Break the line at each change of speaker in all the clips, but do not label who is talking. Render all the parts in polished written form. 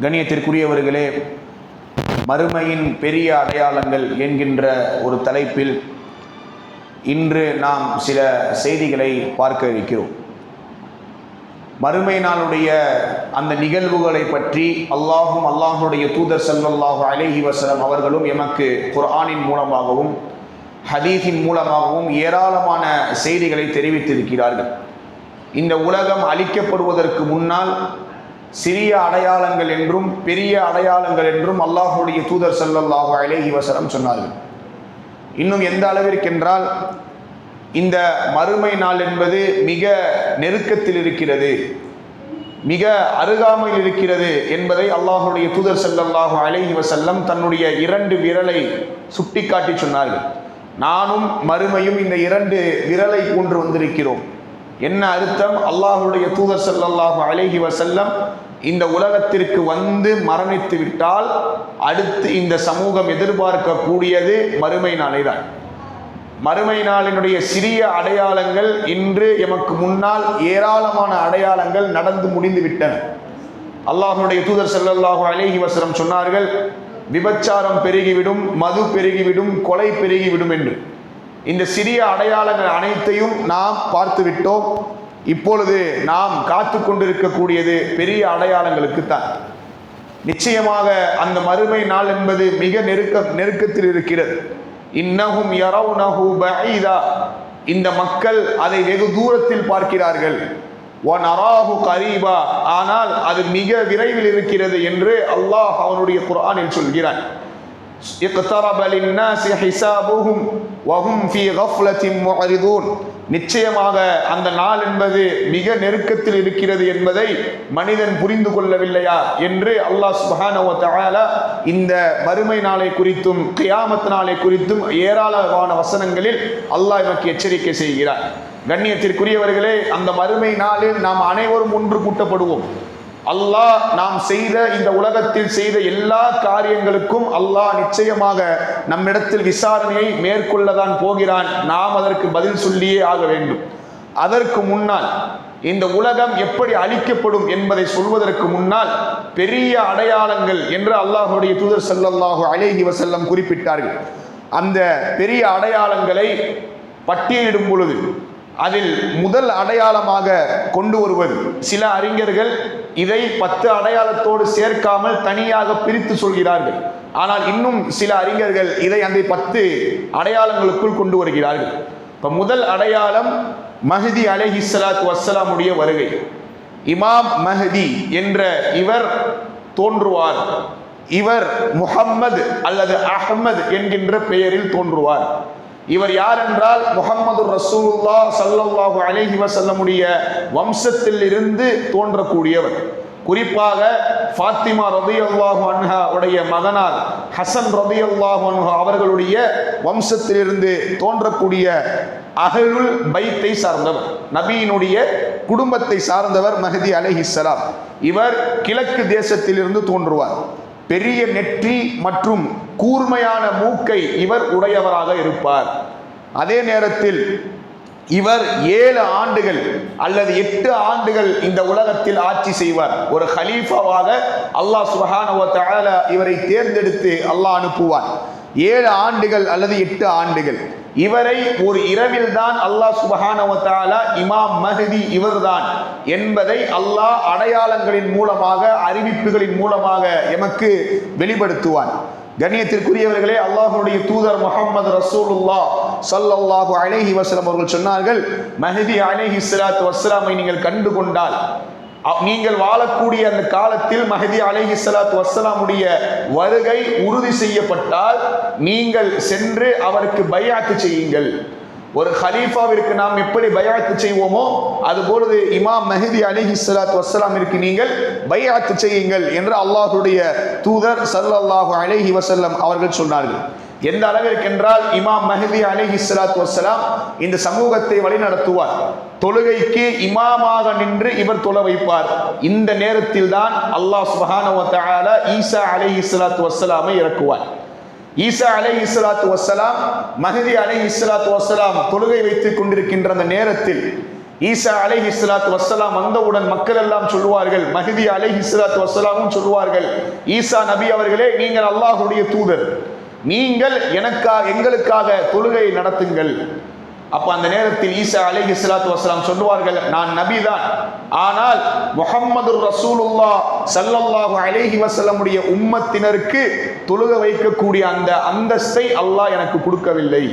கண்ணியத்திற்குரியவர்களே, மறுமையின் பெரிய அடையாளங்கள் என்கின்ற ஒரு தலைப்பில் இன்று நாம் சில செய்திகளை பார்க்க இருக்கிறோம். மறுமை நாளுடைய அந்த நிகழ்வுகளை பற்றி அல்லாஹும் அல்லாஹுடைய தூதர் ஸல்லல்லாஹு அலைஹி வஸல்லம் அவர்களும் எமக்கு குர்ஆனின் மூலமாகவும் ஹதீஸின் மூலமாகவும் ஏராளமான செய்திகளை தெரிவித்திருக்கிறார்கள். இந்த உலகம் அழிக்கப்படுவதற்கு முன்னால் சிறிய அடையாளங்கள் என்றும் பெரிய அடையாளங்கள் என்றும் அல்லாஹுடைய தூதர் ஸல்லல்லாஹு அலைஹி வஸல்லம் சொன்னார்கள். இன்னும் எந்த அளவிற்கென்றால், இந்த மறுமை நாள் என்பது மிக நெருக்கத்தில் இருக்கிறது, மிக அருகாமையில் இருக்கிறது என்பதை அல்லாஹுடைய தூதர் ஸல்லல்லாஹு அலைஹி வஸல்லம் தன்னுடைய 2 விரலை சுட்டிக்காட்டி சொன்னார்கள். நானும் மறுமையும் இந்த 2 விரலை போன்று வந்திருக்கிறோம். என்ன அர்த்தம்? அல்லாஹுடைய தூதர் ஸல்லல்லாஹு அலைஹி வஸல்லம் இந்த உலகத்திற்கு வந்து மரணித்து விட்டால் அடுத்து இந்த சமூகம் எதிர்பார்க்கக்கூடியது மறுமை நாளை தான். மறுமை நாளினுடைய சிறிய அடையாளங்கள் இன்று எமக்கு முன்னால் ஏராளமான அடையாளங்கள் நடந்து முடிந்து விட்டன. அல்லாஹுடைய தூதர் ஸல்லல்லாஹு அலைஹி வஸல்லம் சொன்னார்கள், விபச்சாரம் பெருகிவிடும், மது பெருகிவிடும், கொலை பெருகிவிடும் என்று. இந்த சிறிய அடையாளங்கள் அனைத்தையும் நாம் பார்த்து விட்டோம். இப்பொழுது நாம் காத்து கொண்டிருக்கக்கூடியது பெரிய அடையாளங்களுக்கு தான். நிச்சயமாக அந்த மறுமை நாள் என்பது மிக நெருக்கத்தில் இருக்கிறது. இன்னஹும் யரவுனஹு பஈதா, இந்த மக்கள் அதை வெகு தூரத்தில் பார்க்கிறார்கள். வனராஹு கரீபா, ஆனால் அது மிக விரைவில் இருக்கிறது என்று அல்லாஹ் அவனுடைய குர்ஆனில் சொல்கிறான். இக்தரப லின்னாஸி ஹிசாபுஹும் வஹும் ஃபீ கஃப்லத்தின் முஅரிதூன், நிச்சயமாக அந்த நாள் என்பது மிக நெருக்கத்தில் இருக்கிறது என்பதை மனிதன் புரிந்து கொள்ளவில்லையா என்று அல்லாஹ் சுப்ஹானஹு வ தஆலா இந்த மறுமை நாளை குறித்தும் கியாமத் நாளை குறித்தும் ஏராளமான வசனங்களில் அல்லாஹ் நமக்கு எச்சரிக்கை செய்கிறார். கண்ணியத்திற்குரியவர்களே, அந்த மறுமை நாளில் நாம் அனைவரும் ஒன்று கூட்டப்படுவோம். அல்லாஹ் நாம் செய்த இந்த உலகத்தில் செய்த எல்லா காரியங்களுக்கும் அல்லாஹ் நிச்சயமாக நம்மிடத்தில் விசாரணையை மேற்கொள்ளதான் போகிறான். நாம் அதற்கு பதில் சொல்லியே ஆக வேண்டும். அதற்கு முன்னால் இந்த உலகம் எப்படி அழிக்கப்படும் என்பதை சொல்வதற்கு முன்னால் பெரிய அடையாளங்கள் என்று அல்லாஹுடைய தூதர் ஸல்லல்லாஹு அலைஹி வஸல்லம் குறிப்பிட்டார்கள். அந்த பெரிய அடையாளங்களை பட்டியலிடும் பொழுது அதில் முதல் அடையாளமாக கொண்டு வருவது, சில அறிஞர்கள் இதை 10 அடையாளத்தோடு சேர்க்காமல் தனியாக பிரித்து சொல்கிறார்கள். ஆனால் இன்னும் சில அறிஞர்கள் இதை அந்த 10 அடையாளங்களுக்குள் கொண்டு வருகிறார்கள். இப்போ முதல் அடையாளம் மஹ்தி அலைஹிஸ்ஸலாத்து வஸ்ஸலாமுடைய வருகை. இமாம் மஹ்தி என்ற இவர் தோன்றுவார். இவர் முஹம்மது அல்லது அஹ்மத் என்கின்ற பெயரில் தோன்றுவார். இவர் யார் என்றால், முஹம்மது ரசூலுல்லாஹ் ஸல்லல்லாஹு அலைஹி வஸல்லமுடைய வம்சத்தில் இருந்து தோன்றக்கூடியவர். குறிப்பாக ஃபாத்திமா ரலியல்லாஹு அன்ஹா உடைய மகனார் ஹசன் ரலியல்லாஹு அன்ஹு அவர்களுடைய வம்சத்திலிருந்து தோன்றக்கூடிய அஹ்லுல் பைத்தை சார்ந்தவர், நபியினுடைய குடும்பத்தை சார்ந்தவர் மஹ்தி அலைஹிஸ்ஸலாம். இவர் கிழக்கு தேசத்திலிருந்து தோன்றுவார். பெரிய நெற்றி மற்றும் கூர்மையான மூக்கை இவர் உடையவராக இருப்பார். அதே நேரத்தில் இவர் 7 ஆண்டுகள் அல்லது 8 ஆண்டுகள் இந்த உலகத்தில் ஆட்சி செய்வார். ஒரு ஹலீஃபாவாக அல்லாஹ் சுப்ஹானஹு வ தஆலா இவரை தேர்ந்தெடுத்து அல்லாஹ் அனுப்புவார். 7 ஆண்டுகள் அல்லது 8 ஆண்டுகள். இவரை ஒரு இரவில் தான் அல்லாஹ் சுப்ஹானஹு வ தஆலா இமாம் மஹ்தி இவர்தான் என்பதை அல்லாஹ் அடையாளங்களின் மூலமாக, அறிவிப்புகளின் மூலமாக எமக்கு வெளிப்படுத்துவான். கண்ணியத்திற்குரியவர்களே, அல்லாஹ்வுடைய தூதர் முஹம்மது ரசூலுல்லாஹ் ஸல்லல்லாஹு அலைஹி வஸல்லம் அவர்கள் சொன்னார்கள், மஹ்தி அலைஹிஸ்ஸலாத்து வஸ்ஸலாமை நீங்கள் கண்டு கொண்டால், நீங்கள் வாழக்கூடிய அந்த காலத்தில் மஹ்தி அலைஹிஸ்ஸலாத்து வஸ்ஸலாமுடைய வருகை உறுதி செய்யப்பட்டால் நீங்கள் சென்று அவருக்கு பைஅத் செய்யுங்கள். ஒரு ஹலீஃபாவிற்கு நாம் எப்படி பைஅத் செய்வோமோ அதுபொழுது இமாம் மஹ்தி அலைஹிஸ்ஸலாத்து வஸ்ஸலாமிற்கு நீங்கள் பைஅத் செய்யுங்கள் என்று அல்லாஹ்வுடைய தூதர் ஸல்லல்லாஹு அலைஹி வஸல்லம் அவர்கள் சொன்னார்கள். எந்த அளவிற்கு என்றால், இமாம் மஹ்தி அலைஹிஸ்ஸலாத்து வஸ்ஸலாம் இந்த சமூகத்தை வழிநடத்துவார். தொழுகைக்கு இமாமாக நின்று இவர் தொழ வைப்பார். இந்த நேரத்தில் தான் அல்லாஹ் சுப்ஹானஹு வ தஆலா ஈசா அலைஹிஸ்ஸலாத்து வஸ்ஸலாமை இறக்குவார். ஈசா அலைஹிஸ்ஸலாத்து வஸ்ஸலாம் மஹ்தி அலைஹிஸ்ஸலாத்து வஸ்ஸலாம் தொழுகை வைத்துக் கொண்டிருக்கின்ற அந்த நேரத்தில் ஈசா அலைஹிஸ்ஸலாத்து வஸ்ஸலாம் வந்தவுடன் மக்கள் எல்லாம் சொல்லுவார்கள், மஹ்தி அலைஹிஸ்ஸலாத்து வஸ்ஸலாமும் சொல்லுவார்கள், ஈசா நபி அவர்களே, நீங்கள் அல்லாஹ்வுடைய தூதர், நீங்கள் எங்களுக்காக தொழுகையை நடத்துங்கள். அப்ப அந்த நேரத்தில் ஈசா அலைஹிஸ்ஸலாத்து வஸ்ஸலாம் சொல்லுவார்கள், நான் நபிதான், ஆனால் முஹம்மது ரசூலுல்லாஹ் ஸல்லல்லாஹு அலைஹி வஸல்லமுடைய உம்மத்தினருக்கு தொழுக வைக்கக்கூடிய அந்த அந்தஸ்தை அல்லாஹ் எனக்கு கொடுக்கவில்லை.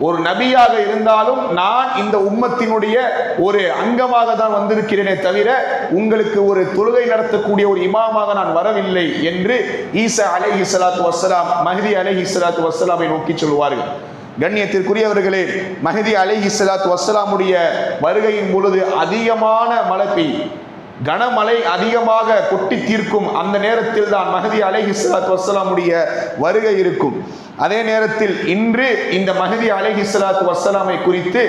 ஒரு நபியாக இருந்தாலும் நான் இந்த உம்மத்தினுடைய ஒரு அங்கமாக தான் வந்திருக்கிறேனே தவிர உங்களுக்கு ஒரு தொழுகை நடத்தக்கூடிய ஒரு இமாமாக நான் வரவில்லை என்று ஈசா அலைஹிஸ்ஸலாத்து வஸ்ஸலாம் மஹ்தி அலைஹிஸ்ஸலாத்து வஸ்ஸலாமை நோக்கி சொல்வார்கள். கண்ணியத்திற்குரியவர்களே, மஹ்தி அலைஹிஸ்ஸலாத்து வஸ்ஸலாமுடைய வருகையின் பொழுது அதிகமான மழை பெய்யும், கனமழை அதிகமாக கொட்டி தீர்க்கும். அந்த நேரத்தில் தான் மஹ்தி அலைஹிஸ்ஸலாத்து வஸ்ஸலாமுடைய வருகை இருக்கும். அதே நேரத்தில் இன்று இந்த மஹ்தி அலைஹிஸ்ஸலாத்து வஸ்ஸலாமை குறித்து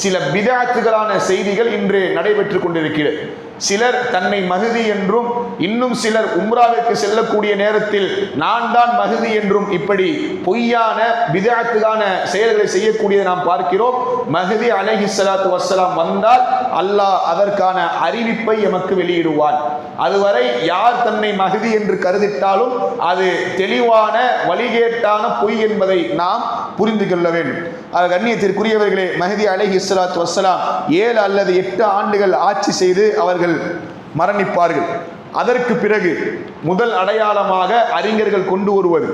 சில பிதஅத்துகளான செய்திகள் இன்று நடைபெற்று கொண்டிருக்கிறது. சிலர் தன்னை மஹ்தி என்றும், இன்னும் சிலர் உம்ராவிற்கு செல்லக்கூடிய நேரத்தில் நான் தான் மஹ்தி என்றும் இப்படி பொய்யான பிதஅத்துகான செயல்களை செய்யக்கூடியதை நாம் பார்க்கிறோம். மஹ்தி அலைஹிஸ்ஸலாத்து வஸ்ஸலாம் வந்தால் அல்லாஹ் அதற்கான அறிவிப்பை எமக்கு வெளியிடுவான். அதுவரை யார் தன்னை மஹ்தி என்று கருதிட்டாலும் அது தெளிவான வழிகேட்டான பொய் என்பதை நாம் புரிந்து கொள்ள வேண்டும். கண்ணியத்திற்குரியவர்களே, மஹ்தி அலைஹிஸ்ஸலாத்து வஸ்ஸலாம் 7 அல்லது 8 ஆண்டுகள் ஆட்சி செய்து அவர்கள் மரணிப்பார்கள். அதற்கு பிறகு முதல் அடையாளமாக அறிஞர்கள் கொண்டு வருவது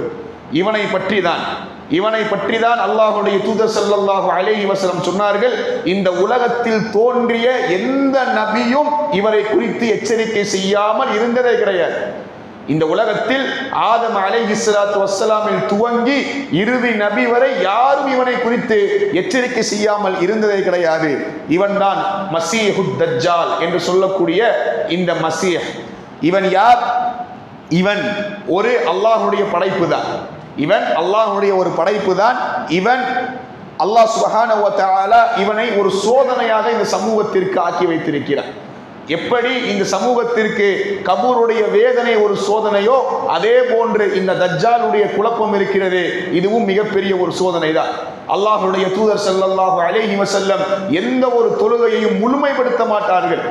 இவனை பற்றி தான் அல்லாஹ்வுடைய தூதர் ஸல்லல்லாஹு அலைஹி வஸல்லம் சொன்னார்கள், இந்த உலகத்தில் தோன்றிய எந்த நபியும் இவரை குறித்து எச்சரிக்கை செய்யாமல் இருந்ததே கிடையாது. இந்த உலகத்தில் ஆதம் அலைஹிஸ்ஸலாத்து வஸ்ஸலாமில் துவங்கி இறுதி நபி வரை யாரும் இவனை குறித்து எச்சரிக்கை செய்யாமல் இருந்ததே கிடையாது. இவன் தான் மஸீஹுத் தஜ்ஜால் என்று சொல்லக்கூடிய இந்த மஸீஹ். இவன் யார்? இவன் ஒரு அல்லாஹ்வுடைய படைப்பு தான். இவன் அல்லாஹ் சுப்ஹானஹு வ தஆலா இவனை ஒரு சோதனையாக இந்த சமூகத்திற்கு ஆக்கி வைத்திருக்கிறான். எப்படி இந்த சமூகத்திற்கு கபூருடைய வேதனை ஒரு சோதனையோ, அதே போன்று இந்த தஜ்ஜாலுடைய குழப்பம் இருக்கிறது, இதுவும் மிகப்பெரிய ஒரு சோதனை தான். அல்லாஹ்வுடைய தூதர் ஸல்லல்லாஹு அலைஹி வஸல்லம் எந்த ஒரு தொழுகையையும் முழுமைப்படுத்த மாட்டார்கள்.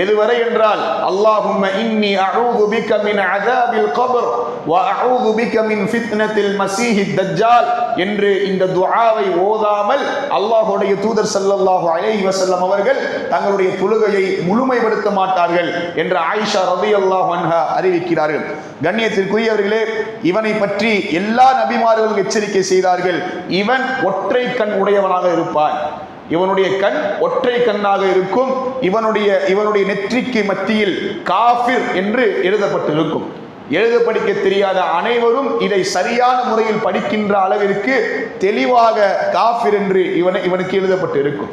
எதுவரை என்றால், அல்லாஹும்ம இன்னி அஊது பிக மின் அஸாபில் கப்ர் வ அஊது பிக மின் ஃபித்னத்தில் மஸீஹித் தஜ்ஜால் என்று இந்த துஆவை ஓதாமல் அல்லாஹ்வுடைய தூதர் ஸல்லல்லாஹு அலைஹி வஸல்லம் அவர்கள் தங்களுடைய தொழுகையை முழுமைப்படுத்த மாட்டார்கள் என்று ஆயிஷா ரலியல்லாஹு அன்ஹா அறிவிக்கிறார்கள். கண்ணியத்திற்குரியவர்களே, இவனை பற்றி எல்லா நபிமார்களும் எச்சரிக்கை செய்தார்கள். இவன் ஒற்றை கண் உடையவனாக இருப்பான். இவனுடைய கண் ஒற்றை கண்ணாக இருக்கும். இவனுடைய நெற்றிக்கு மத்தியில் காஃபிர் என்று எழுதப்பட்டிருக்கும். எழுத படிக்க தெரியாத அனைவரும் இதை சரியான முறையில் படிக்கின்ற அளவிற்கு தெளிவாக காஃபிர் என்று இவனுக்கு எழுதப்பட்டு இருக்கும்.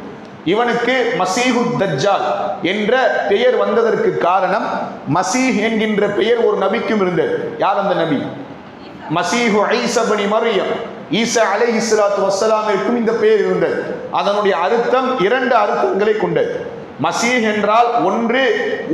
இவனுக்கு மஸீஹுத் தஜ்ஜால் என்ற பெயர் வந்ததற்கு காரணம், மஸீஹ் என்கின்ற பெயர் ஒரு நபிக்கும் இருந்தது. யார் அந்த நபி? மஸீஹு ஈஸா இப்னு மர்யம். ஈசா அலைஹிஸ்ஸலாத்து வஸ்ஸலாமிற்கும் இந்த பெயர் இருந்தது. அதனுடைய அர்த்தம் 2 அர்த்தங்களை கொண்டது. மஸீஹ் என்றால் ஒன்று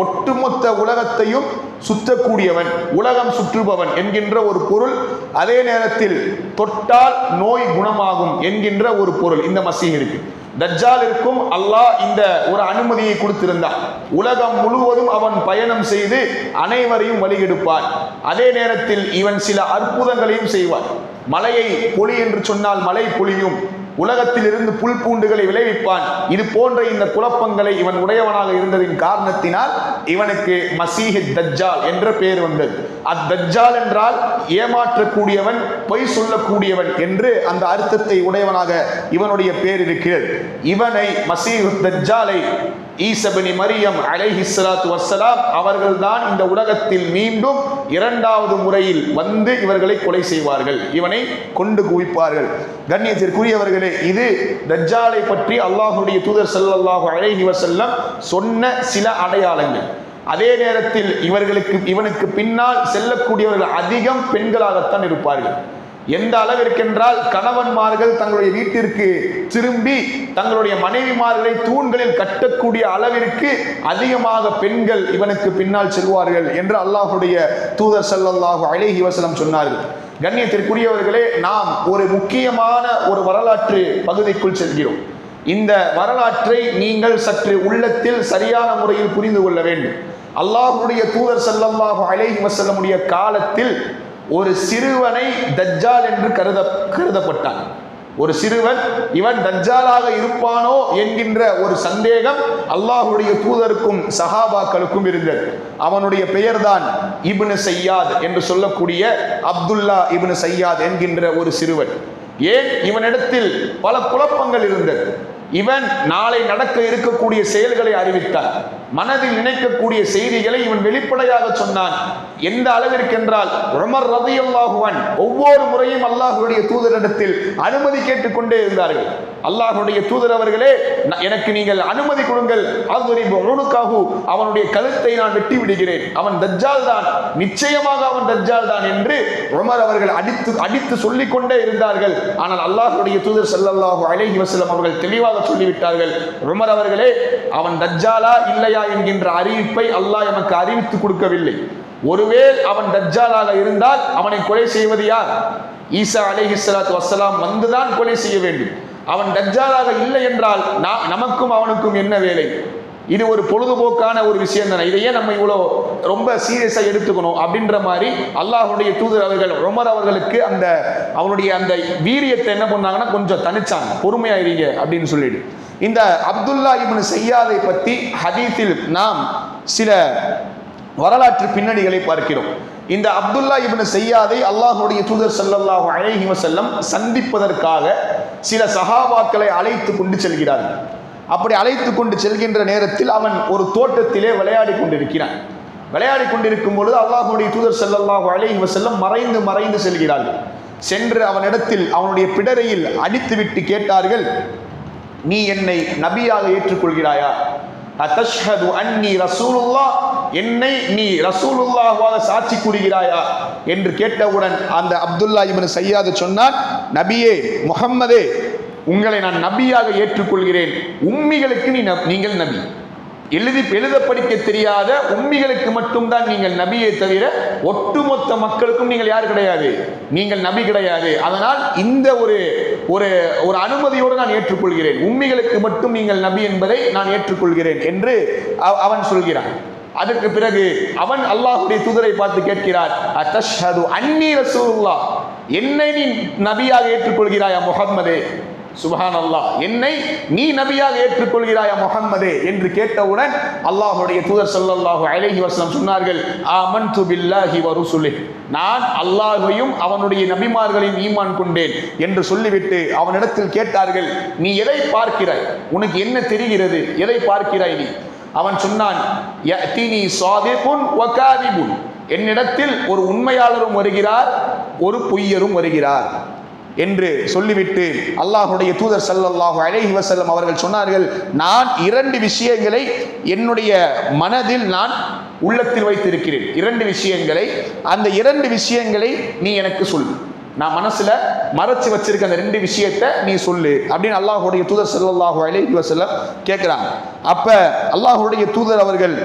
ஒட்டுமொத்த உலகத்தையும் சுற்றக்கூடியவன், உலகம் சுற்றுபவன் என்கின்ற ஒரு பொருள். அதே நேரத்தில் தொட்டால் நோய் குணமாகும் என்கின்ற ஒரு பொருள் இந்த மஸீஹ் இருக்கு. தஜ்ஜாலிற்கும் அல்லாஹ் இந்த ஒரு அனுமதியை கொடுத்திருந்தான். உலகம் முழுவதும் அவன் பயணம் செய்து அனைவரையும் வழிகெடுப்பான். அதே நேரத்தில் இவன் சில அற்புதங்களையும் செய்வான். மலையை பொழி என்று சொன்னால் மலை பொழியும், உலகத்தில் இருந்து புல் பூண்டுகளை விளைவிப்பான். இது போன்ற இந்த குழப்பங்களை இவன் உடையவனாக இருந்ததின் காரணத்தினால் இவனுக்கு மஸீஹுத் தஜ்ஜால் என்ற பெயர் வந்தது. அத்தஜ்ஜால் என்றால் ஏமாற்றக்கூடியவன், பொய் சொல்லக்கூடியவன் என்று அந்த அர்த்தத்தை உடையவனாக இவனுடைய பெயர் இருக்கிறது. இவனை மஸீஹுத் தஜ்ஜாலை ஈஸா இப்னு மர்யம் அலைஹிஸ்ஸலாத்து வஸ்ஸலாம் அவர்கள்தான் இந்த உலகத்தில் மீண்டும் 2வது முறையில் வந்து இவர்களை கொலை செய்வார்கள், இவனை கொண்டு குவிப்பார்கள். கண்ணியத்திற்குரியவர்களே, இது தஜ்ஜாலை பற்றி அல்லாஹ்வுடைய தூதர் ஸல்லல்லாஹு அலைஹி வஸல்லம் சொன்ன சில அடையாளங்கள். அதே நேரத்தில் இவனுக்கு பின்னால் செல்லக்கூடியவர்கள் அதிகம் பெண்களாகத்தான் இருப்பார்கள். எந்த அளவிற்கென்றால், கணவன்மார்கள் தங்களுடைய வீட்டிற்கு திரும்பி தங்களுடைய மனைவிமார்களை தூண்களில் கட்டக்கூடிய அளவிற்கு அதிகமாக பெண்கள் இவனுக்கு பின்னால் செல்வார்கள் என்று அல்லாஹ்வுடைய தூதர் ஸல்லல்லாஹு அலைஹி வஸல்லம் சொன்னார்கள். கண்ணியத்திற்குரியவர்களே, நாம் ஒரு முக்கியமான ஒரு வரலாற்று பகுதிக்குள் செல்கிறோம். இந்த வரலாற்றை நீங்கள் சற்று உள்ளத்தில் சரியான முறையில் புரிந்து கொள்ள வேண்டும். அல்லாஹ்வுடைய தூதர் ஸல்லல்லாஹு அலைஹி வஸல்லமுடைய காலத்தில் ஒரு சிறுவனை தஜ்ஜால் என்று கருதப்பட்டான். ஒரு சிறுவன் இவன் தஜ்ஜாலாக இருப்பானோ என்கின்ற ஒரு சந்தேகம் அல்லாஹ்வுடைய தூதருக்கும் சஹாபாக்களுக்கும் இருந்தது. அவனுடைய பெயர்தான் இப்னு சையாத் என்று சொல்லக்கூடிய அப்துல்லா இப்னு சையாத் என்கின்ற ஒரு சிறுவன். ஏன் இவனிடத்தில் பல குழப்பங்கள் இருந்தது. இவன் நாளை நடக்க இருக்கக்கூடிய செயல்களை அறிவித்தான். மனதில் நினைக்கக்கூடிய செய்திகளை இவன் வெளிப்படையாக சொன்னான். எந்த அளவிற்கு என்றால் உமர் ரலியல்லாஹு அன்ஹு ஒவ்வொரு முறையும் அல்லாஹ்வுடைய தூதரிடத்தில் அனுமதி கேட்டுக்கொண்டே இருந்தார்கள். அல்லாஹ்வுடைய தூதர் அவர்களே, எனக்கு நீங்கள் அனுமதி கொடுங்கள், அத்ரிபு உனுகஹு, அவனுடைய கழுத்தை நான் வெட்டி விடுகிறேன், அவன் தஜ்ஜால் தான், நிச்சயமாக அவன் தஜ்ஜால் தான் என்று உமர் அவர்கள் அடித்து சொல்லிக் கொண்டே இருந்தார்கள். ஆனால் அல்லாஹ்வுடைய தூதர் ஸல்லல்லாஹு அலைஹி வஸல்லம் அவர்கள் தெளிவாக சொல்லிவிட்டார்கள், உமர் அவர்களே, அவன் தஜ்ஜாலா இல்லையா என்கின்ற அறிவிப்பை அல்லாஹ் எமக்கு அறிவித்து கொடுக்கவில்லை. ஒருவேளை அவன் தஜ்ஜாலாக இருந்தால் அவனை கொலை செய்வது யார்? ஈசா அலைஹிஸ்ஸலாத்து வஸ்ஸலாம் வந்துதான் கொலை செய்ய வேண்டும். அவன் தஜ்ஜாலாக இல்லை என்றால் நமக்கும் அவனுக்கும் என்ன வேலை? இது ஒரு பொழுதுபோக்கான ஒரு விஷயம் தானே, இதையே நம்ம இவ்வளோ ரொம்ப சீரியஸா எடுத்துக்கணும் அப்படின்ற மாதிரி அல்லாஹ்வுடைய தூதர் அவர்கள் உமர் அவர்களுக்கு அவனுடைய அந்த வீரியத்தை என்ன பண்ணாங்கன்னா கொஞ்சம் தனிச்சாங்க. பொறுமையாயிருங்க அப்படின்னு சொல்லிட்டு. இந்த அப்துல்லா இப்னு சையாதை பற்றி ஹதீஸில் நாம் சில வரலாற்று பின்னணிகளை பார்க்கிறோம். இந்த அப்துல்லா இப்னு சையாதை அல்லாஹ்வுடைய தூதர் ஸல்லல்லாஹு அலைஹி வஸல்லம் சந்திப்பதற்காக சில சஹாபாக்களை அழைத்து கொண்டு செல்கிறார்கள். அப்படி அழைத்து கொண்டு செல்கின்ற நேரத்தில் அவன் ஒரு தோட்டத்திலே விளையாடி கொண்டிருக்கிறான். விளையாடி கொண்டிருக்கும் பொழுது அல்லாஹ்வுடைய தூதர் ஸல்லல்லாஹு அலைஹி வஸல்லம் மறைந்து செல்கிறார்கள். சென்று அவனிடத்தில் அவனுடைய பிடரையில் அடித்துவிட்டு கேட்டார்கள், நீ என்னை நபியாக ஏற்றுக்கொள்கிறாயா? அத்தஷ்ஹது அன்னி ரசூலுல்லாஹ், என்னை நீ ரசூலுல்லாஹ்வாக சாட்சி கூறுகிறாயா என்று கேட்டவுடன் அந்த அப்துல்லா இப்னு சையாத் சொன்னான், நபியே முஹம்மதே, உங்களை நான் நபியாக ஏற்றுக்கொள்கிறேன். உம்மிகளுக்கு நீங்கள் நபி, எழுத படிக்க தெரியாத உம்மிகளுக்கு மட்டும்தான் நீங்கள் நபியை தவிர ஒட்டுமொத்த மக்களுக்கும் நீங்கள் யார் கிடையாது, நீங்கள் நபி கிடையாது. அதனால் இந்த ஒரு அனுமதியோடு நான் ஏற்றுக்கொள்கிறேன், உம்மிகளுக்கு மட்டும் நீங்கள் நபி என்பதை நான் ஏற்றுக்கொள்கிறேன் என்று அவன் சொல்கிறான். அதற்கு பிறகு அவன் அல்லாஹ்வுடைய தூதரை பார்த்து கேட்கிறார், அத்தஷ்ஹது அன்னி ரசூலுல்லாஹ், என்னை நீ நபியாக ஏற்றுக்கொள்கிறாயா முஹம்மதே? சுப்ஹானல்லாஹ், என்னை நீ நபியாக ஏற்றுக்கொள்கிறாயா முஹம்மதே என்று கேட்டவுடன் அல்லாஹ்வுடைய தூதர் ஸல்லல்லாஹு அலைஹி வஸல்லம் சொன்னார்கள், ஆமன்து பில்லாஹி வ ருசுலிஹி, நான் அல்லாஹ்வையும் அவனுடைய நபிமார்களையும் ஈமான் கொண்டேன் என்று சொல்லிவிட்டு அவனிடத்தில் கேட்டார்கள், நீ எதை பார்க்கிறாய்? உனக்கு என்ன தெரிகிறது? எதை பார்க்கிறாய் நீ? அவன் சொன்னான், யஅதீனி ஸாதிகுன் வ காதிபுன், என்னிடத்தில் ஒரு உண்மையாளரும் வருகிறார், ஒரு பொய்யரும் வருகிறார் என்று சொல்லிவிட்டு அல்லாஹ்வுடைய தூதர் ஸல்லல்லாஹு அலைஹி வஸல்லம் அவர்கள் சொன்னார்கள், நான் இரண்டு விஷயங்களை என்னுடைய மனதில் நான் உள்ளத்தில் வைத்திருக்கிறேன். இரண்டு விஷயங்களை, அந்த இரண்டு விஷயங்களை நீ எனக்கு சொல்லு. நான் மனசுல மறைச்சு வச்சிருக்க அந்த ரெண்டு விஷயத்தை நீ சொல்லு அப்படின்னு அல்லாஹ்வுடைய தூதர் ஸல்லல்லாஹு அலைஹி வஸல்லம் கேட்கிறாங்க. அப்ப அல்லாஹ்வுடைய தூதர் அவர்கள்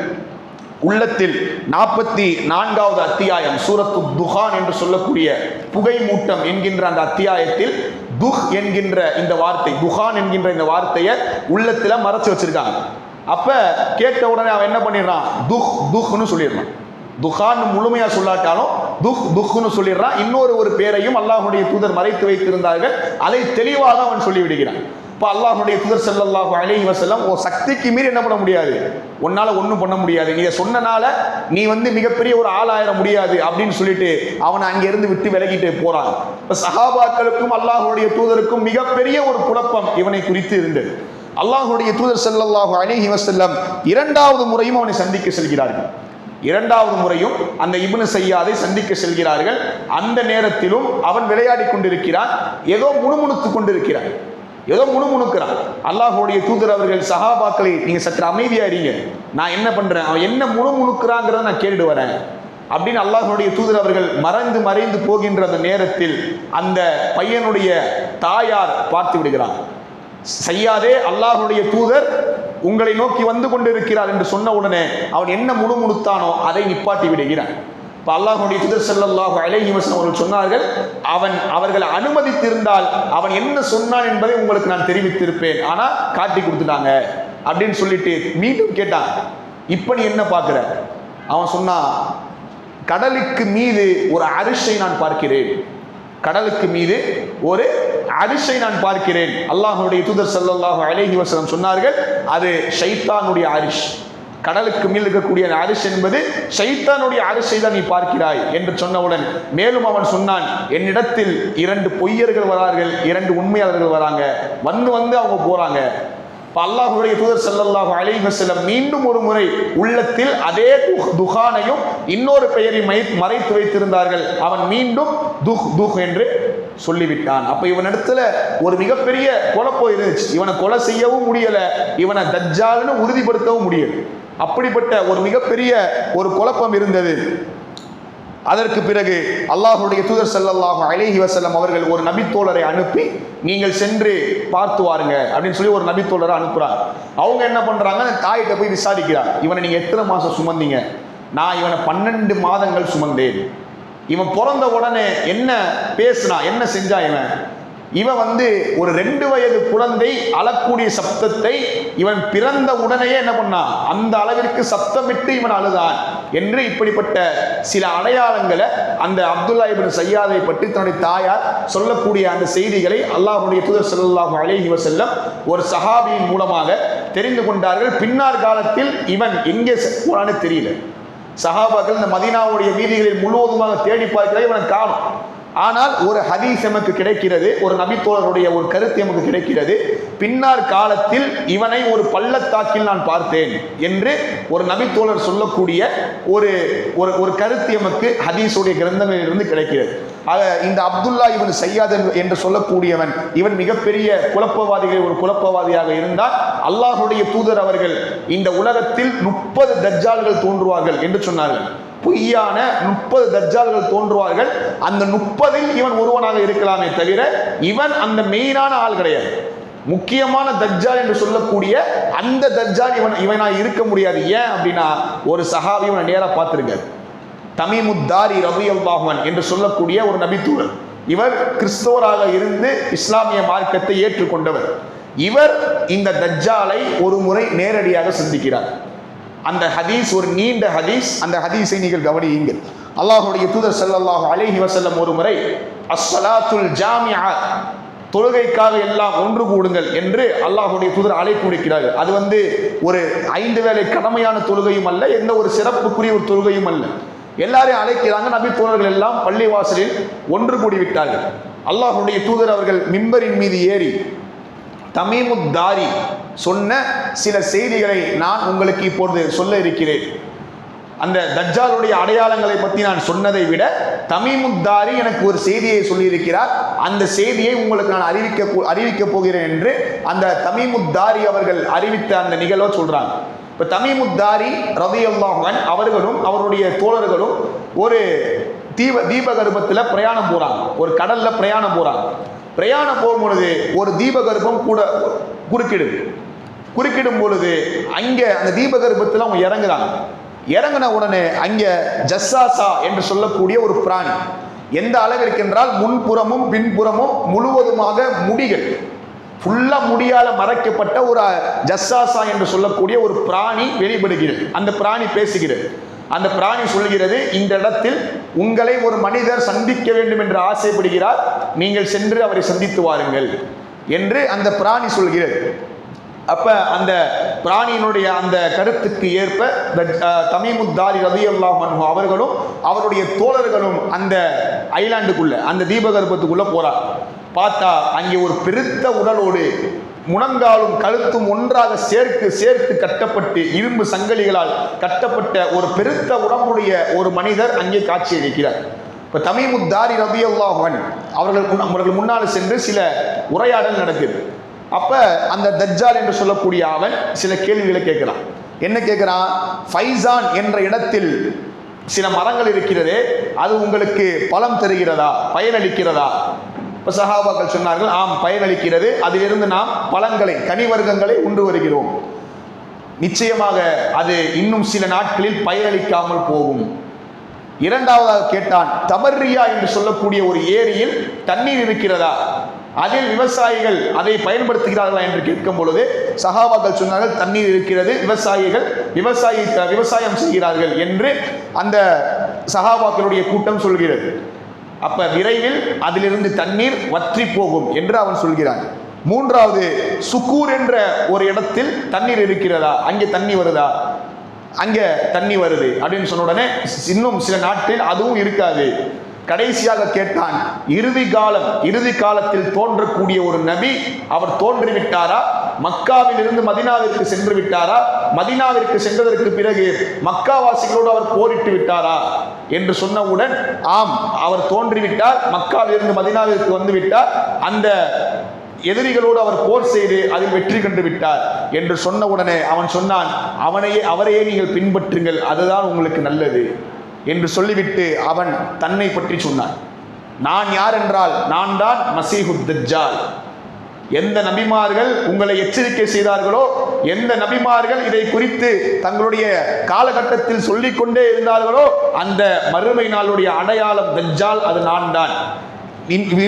உள்ளத்தில் 44வது அத்தியாயம் சூரத்து துஹான் என்று சொல்லக்கூடிய புகை மூட்டம் என்கின்ற அந்த அத்தியாயத்தில் துஹ் என்கின்ற இந்த வார்த்தை, துஹான் என்கின்ற இந்த வார்த்தையை உள்ளத்துல மறைச்சு வச்சிருக்காங்க. அப்ப கேட்ட உடனே அவன் என்ன பண்ணிடுறான், துஹ்னு சொல்லிடுறான். துஹான் முழுமையா சொல்லாட்டாலும் துஹ்னு சொல்லிடுறான். இன்னொரு பேரையும் அல்லாஹ்வுடைய தூதர் மறைத்து வைத்திருந்தார்கள், அதை தெளிவாக அவன் சொல்லிவிடுகிறான். இப்போ அல்லாஹ்வுடைய தூதர் ஸல்லல்லாஹு அலைஹி வஸல்லம் ஒரு சக்திக்கு மீறி என்ன பண்ண முடியாது, உன்னால ஒன்றும் பண்ண முடியாது, நீ சொன்னனால நீ மிகப்பெரிய ஒரு ஆளாயிர முடியாது அப்படின்னு சொல்லிட்டு அவனை அங்கிருந்து விட்டு விலகிட்டு போறான். இப்போ சஹாபாக்களுக்கும் அல்லாஹ்வுடைய தூதருக்கும் மிகப்பெரிய ஒரு குழப்பம் இவனை குறித்து இருந்தது. அல்லாஹ்வுடைய தூதர் ஸல்லல்லாஹு அலைஹி வஸல்லம் இரண்டாவது முறையும் அவனை சந்திக்க செல்கிறார்கள். இரண்டாவது முறையும் அந்த இப்னு சையாதை சந்திக்க செல்கிறார்கள். அந்த நேரத்திலும் அவன் விளையாடி கொண்டிருக்கிறான், ஏதோ முணுமுணுத்து கொண்டிருக்கிறான், ஏதோ முணுமுணுக்கிறான். அல்லாஹ்வுடைய தூதர் அவர்கள் சஹாபாக்களை, நீங்க சற்று அமைதியா இருங்க, நான் என்ன பண்றேன், அவன் என்ன முணுமுணுக்கிறாங்கிறத நான் கேட்டுட்டு வரேன் அப்படின்னு அல்லாஹ்வுடைய தூதர் அவர்கள் மறைந்து போகின்ற அந்த நேரத்தில் அந்த பையனுடைய தாயார் பார்த்து விடுகிறான். சையாதே, அல்லாஹ்வுடைய தூதர் உங்களை நோக்கி வந்து கொண்டிருக்கிறார் என்று சொன்ன உடனே அவன் என்ன முணுமுணுத்தானோ அதை நிப்பாட்டி விடுகிறான். இப்போ அல்லாஹ்வுடைய தூதர் ஸல்லல்லாஹு அலைஹி வஸல்லம் அவர்கள் சொன்னார்கள், அவர்கள் அனுமதித்திருந்தால் அவன் என்ன சொன்னான் என்பதை உங்களுக்கு நான் தெரிவித்திருப்பேன், ஆனா காட்டி கொடுத்துட்டாங்க அப்படின்னு சொல்லிட்டு மீண்டும் கேட்டான், இப்ப நீ என்ன பார்க்கிற? அவன் சொன்னான், கடலுக்கு மீது ஒரு அரிஷை நான் பார்க்கிறேன், கடலுக்கு மீது ஒரு அரிஷை நான் பார்க்கிறேன். அல்லாஹ்வுடைய தூதர் ஸல்லல்லாஹு அலைஹி வஸல்லம் சொன்னார்கள், அது ஷைத்தானுடைய அரிஷ். கடலுக்கு மேல் இருக்கக்கூடிய அரிஷ் என்பது ஷைத்தானுடைய அரிஷை தான் நீ பார்க்கிறாய் என்று சொன்னவுடன் மேலும் அவன் சொன்னான், என்னிடத்தில் 2 பொய்யர்கள் வரார்கள், 2 உண்மையாளர்கள் வராங்க, வந்து அவங்க போறாங்க. அல்லாஹ்வுடைய தூதர் ஸல்லல்லாஹு அலைஹி வஸல்லம் மீண்டும் ஒரு முறை உள்ளத்தில் அதே துஹானையும் இன்னொரு பெயரை மறைத்து வைத்திருந்தார்கள். அவன் மீண்டும் துஹ் என்று சொல்லிவிட்டான். அப்ப இவனிடத்துல ஒரு மிகப்பெரிய குழப்பம் இருந்துச்சு. இவனை கொலை செய்யவும் முடியல, இவனை தஜ்ஜால்னு உறுதிப்படுத்தவும் முடியல. அப்படிப்பட்ட ஒரு மிகப்பெரிய ஒரு குழப்பம் இருந்தது. அதற்கு பிறகு அல்லாஹ்வுடைய தூதர் ஸல்லல்லாஹு அலைஹி வஸல்லம் அவர்கள் ஒரு நபித்தோழரை அனுப்பி, நீங்கள் சென்று பார்த்து வாருங்க அப்படின்னு சொல்லி ஒரு நபித்தோழரை அனுப்புறாங்க. அவங்க என்ன பண்றாங்க, தாயிட்ட போய் விசாரிக்கிறாங்க, இவனை நீங்க எத்தனை மாசம் சுமந்தீங்க? நான் இவனை 12 மாதங்கள் சுமந்தேன். இவன் பிறந்த உடனே என்ன பேசினா, என்ன செஞ்சா? இவன் ஒரு 2 வயது குழந்தை அழக்கூடிய சப்தத்தை இவன் பிறந்த உடனேயே என்ன பண்ணான், அந்த அளவிற்கு சப்தமிட்டு இவன் அழுதான் என்று இப்படிப்பட்ட சில அடையாளங்களை அந்த அப்துல்லா இப்னு சய்யாதை பற்றி தன்னுடைய தாயார் சொல்லக்கூடிய அந்த செய்திகளை அல்லாஹ்வுடைய தூதர் ஸல்லல்லாஹு அலைஹி வஸல்லம் ஒரு சஹாபியின் மூலமாக தெரிந்து கொண்டார்கள். பின்னார் காலத்தில் இவன் எங்கே போனான்னு தெரியல. சஹாபாக்கள் இந்த மதீனாவுடைய வீதிகளில் முழுவதுமாக தேடி பார்க்கிறார், இவனை காணும். ஆனால் ஒரு ஹதீஸ் நமக்கு கிடைக்கிறது, ஒரு நபித்தோழருடைய ஒரு கருத்து நமக்கு கிடைக்கிறது. பின்னார் காலத்தில் இவனை ஒரு பள்ளத்தாக்கில் நான் பார்த்தேன் என்று ஒரு நபித்தோழர் சொல்லக்கூடிய ஒரு கருத்து நமக்கு ஹதீஸுடைய கிரந்தங்களிலிருந்து கிடைக்கிறது. இந்த அப்துல்லா இப்னு சய்யாத் என்று சொல்லக்கூடியவன் இவன் மிகப்பெரிய குழப்பவாதிகளில் ஒரு குழப்பவாதியாக இருந்தால், அல்லாஹ்வுடைய தூதர் அவர்கள் இந்த உலகத்தில் 30 தஜ்ஜால்கள் தோன்றுவார்கள் என்று சொன்னார்கள். பொய்யான 30 தஜ்ஜால்கள் தோன்றுவார்கள். அந்த 30இல் இவன் ஒருவனாக இருக்கலாமே தவிர இவன் அந்த மெயினான ஆள் கிடையாது. முக்கியமான தஜ்ஜால் என்று சொல்லக்கூடிய அந்த தஜ்ஜால் இவனாக இருக்க முடியாது. ஏன் அப்படின்னா, ஒரு சஹாபி இவனை நேரா பார்த்திருக்காரு. தமீமுத் தாரி ரலியல்லாஹு அன்ஹு என்று சொல்லக்கூடிய ஒரு நபித்தூதர். இவர் கிறிஸ்தவராக இருந்து இஸ்லாமிய மார்க்கத்தை ஏற்றுக்கொண்டவர். இவர் இந்த தஜ்ஜாலை ஒரு முறை நேரடியாக சந்திக்கிறார். அந்த ஹதீஸ் ஒரு நீண்ட ஹதீஸ். அந்த ஹதீஸை நீங்கள் கவனியுங்கள். அல்லாஹ்வுடைய தூதர் ஸல்லல்லாஹு அலைஹி வஸல்லம் ஒரு முறை அஸ்ஸலாத்துல் ஜாமிஆ, தொழுகைக்காக எல்லாம் ஒன்று கூடுங்கள் என்று அல்லாஹ்வுடைய தூதர் அழைப்பு விடுக்கிறார்கள். அது ஒரு 5 வேளை கடமையான தொழுகையும் அல்ல, எந்த ஒரு சிறப்புக்குரிய ஒரு தொழுகையும் அல்ல. எல்லாரையும் அழைக்கிறாங்க. நபி தோழர்கள் எல்லாம் பள்ளிவாசலில் ஒன்று கூடிவிட்டார்கள். அல்லாஹ்வுடைய தூதர் அவர்கள் மிம்பரின் மீது ஏறி தமீமுத் தாரி சொன்ன சில செய்திகளை நான் உங்களுக்கு இப்பொழுது சொல்ல இருக்கிறேன். அந்த தஜ்ஜாலுடைய அடையாளங்களை பற்றி நான் சொன்னதை விட தமீமுத் தாரி எனக்கு ஒரு செய்தியை சொல்லியிருக்கிறார், அந்த செய்தியை உங்களுக்கு நான் அறிவிக்க போகிறேன் என்று அந்த தமீமுத் தாரி அவர்கள் அறிவித்த அந்த நிகழ்வை சொல்றாங்க. இப்போ தமீமுத் தாரி ரலியல்லாஹு அன்ஹு அவர்களும் அவருடைய தோழர்களும் ஒரு தீபகற்பத்தில் பிரயாணம் போறாங்க, ஒரு கடல்ல பிரயாணம் போறாங்க. பிரயாணம் போகும் பொழுது ஒரு தீபகற்பம் கூட குறுக்கிடும் பொழுது அங்கே அந்த தீபகற்பத்தில் அவங்க இறங்குறாங்க. இறங்கின உடனே அங்கே ஜஸ்ஸாசா என்று சொல்லக்கூடிய ஒரு பிராணி, எந்த அளவிற்கு என்றால் முன்புறமும் பின்புறமும் முழுவதுமாக முடிகள், ஃபுல்லா முடியால மறைக்கப்பட்ட ஒரு ஜஸ்ஸாசா என்று சொல்லக்கூடிய ஒரு பிராணி வெளிப்படுகிறது. அந்த பிராணி பேசுகிறது. அந்த பிராணி சொல்கிறது, இந்த இடத்தில் உங்களை ஒரு மனிதர் சந்திக்க வேண்டும் என்று ஆசைப்படுகிறார், நீங்கள் சென்று அவரை சந்தித்து வாருங்கள் என்று அந்த பிராணி சொல்கிறது. அப்ப அந்த பிராணியினுடைய அந்த கருத்துக்கு ஏற்ப தமீமுத் தாரி ரலியல்லாஹு அன்ஹு அவர்களும் அவருடைய தோழர்களும் அந்த ஐலாண்டுக்குள்ள, அந்த தீபகற்பத்துக்குள்ள போறார். பார்த்தா அங்கே ஒரு பெருத்த உடலோடு முழங்காலும் கழுத்தும் ஒன்றாக சேர்த்து கட்டப்பட்டு இரும்பு சங்கிலிகளால் கட்டப்பட்ட ஒரு பெருத்த உடம்புடைய ஒரு மனிதர் அங்கே காட்சி அளிக்கிறார். இப்போ தமீமுத் தாரி ரலியல்லாஹு அன்ஹு அவர்கள் முன்னால் சென்று சில உரையாடல் நடக்குது. அப்ப அந்த தஜ்ஜால் என்று சொல்லக்கூடிய அவன் சில கேள்விகளை கேட்கிறான். என்ன கேட்கிறான்? ஃபைசான் என்ற இடத்தில் சில மரங்கள் இருக்கிறது, அது உங்களுக்கு பழம் தருகிறதா, பயனளிக்கிறதா? இப்போ சஹாபாக்கள் சொன்னார்கள், ஆம் பயனளிக்கிறது, அதிலிருந்து நாம் பழங்களை கனிவர்க்கங்களை உண்டு வருகிறோம், நிச்சயமாக அது இன்னும் சில நாட்களில் பயனளிக்காமல் போகும். இரண்டாவதாக கேட்டான், தபர்ரியா என்று சொல்லக்கூடிய ஒரு ஏரியில் தண்ணீர் இருக்கிறதா, அதில் விவசாயிகள் அதை பயன்படுத்துகிறார்களா என்று கேட்கும் பொழுது சஹாபாக்கள் சொன்னார்கள், தண்ணீர் இருக்கிறது, விவசாயிகள் விவசாயம் செய்கிறார்கள் என்று அந்த சஹாபாக்களுடைய கூட்டம் சொல்கிறது. அப்ப விரைவில் அதிலிருந்து தண்ணீர் வற்றி போகும் என்று அவன் சொல்கிறான். மூன்றாவது, சுக்கூர் என்ற ஒரு இடத்தில் தண்ணீர் இருக்கிறதா, அங்கே தண்ணி வருதா, அங்கே தண்ணி வருது அப்படின்னு சொன்ன உடனே இன்னும் சில நாட்களில் அதுவும் இருக்காது. கடைசியாக கேட்டான், இறுதி காலத்தில் தோன்றக்கூடிய ஒரு நபி அவர் தோன்றிவிட்டாரா, மக்காவில் இருந்து மதினாவிற்கு சென்று விட்டாரா, மதினாவிற்கு சென்றதற்கு பிறகு மக்காவாசிகளோடு அவர் போரிட்டு விட்டாரா என்று சொன்னவுடன் ஆம், அவர் தோன்றிவிட்டார், மக்காவில் இருந்து மதினாவிற்கு வந்து விட்டார், அந்த எதிரிகளோடு அவர் போர் செய்து அதில் வெற்றி கண்டு விட்டார் என்று சொன்னவுடனே அவன் சொன்னான், அவரையே நீங்கள் பின்பற்றுங்கள், அதுதான் உங்களுக்கு நல்லது என்று சொல்லிவிட்டு அவன் தன்னை பற்றி சொன்னான். நான் யார் என்றால், நான் தான் மசீஹுத் தஜ்ஜால். எந்த நபிமார்கள் உங்களை எச்சரிக்கை செய்தார்களோ, எந்த நபிமார்கள் இதை குறித்து தங்களுடைய காலகட்டத்தில் சொல்லிக்கொண்டே இருந்தார்களோ, அந்த மறுமை நாளுடைய அடையாளம் தஜ்ஜால், அது நான் தான்.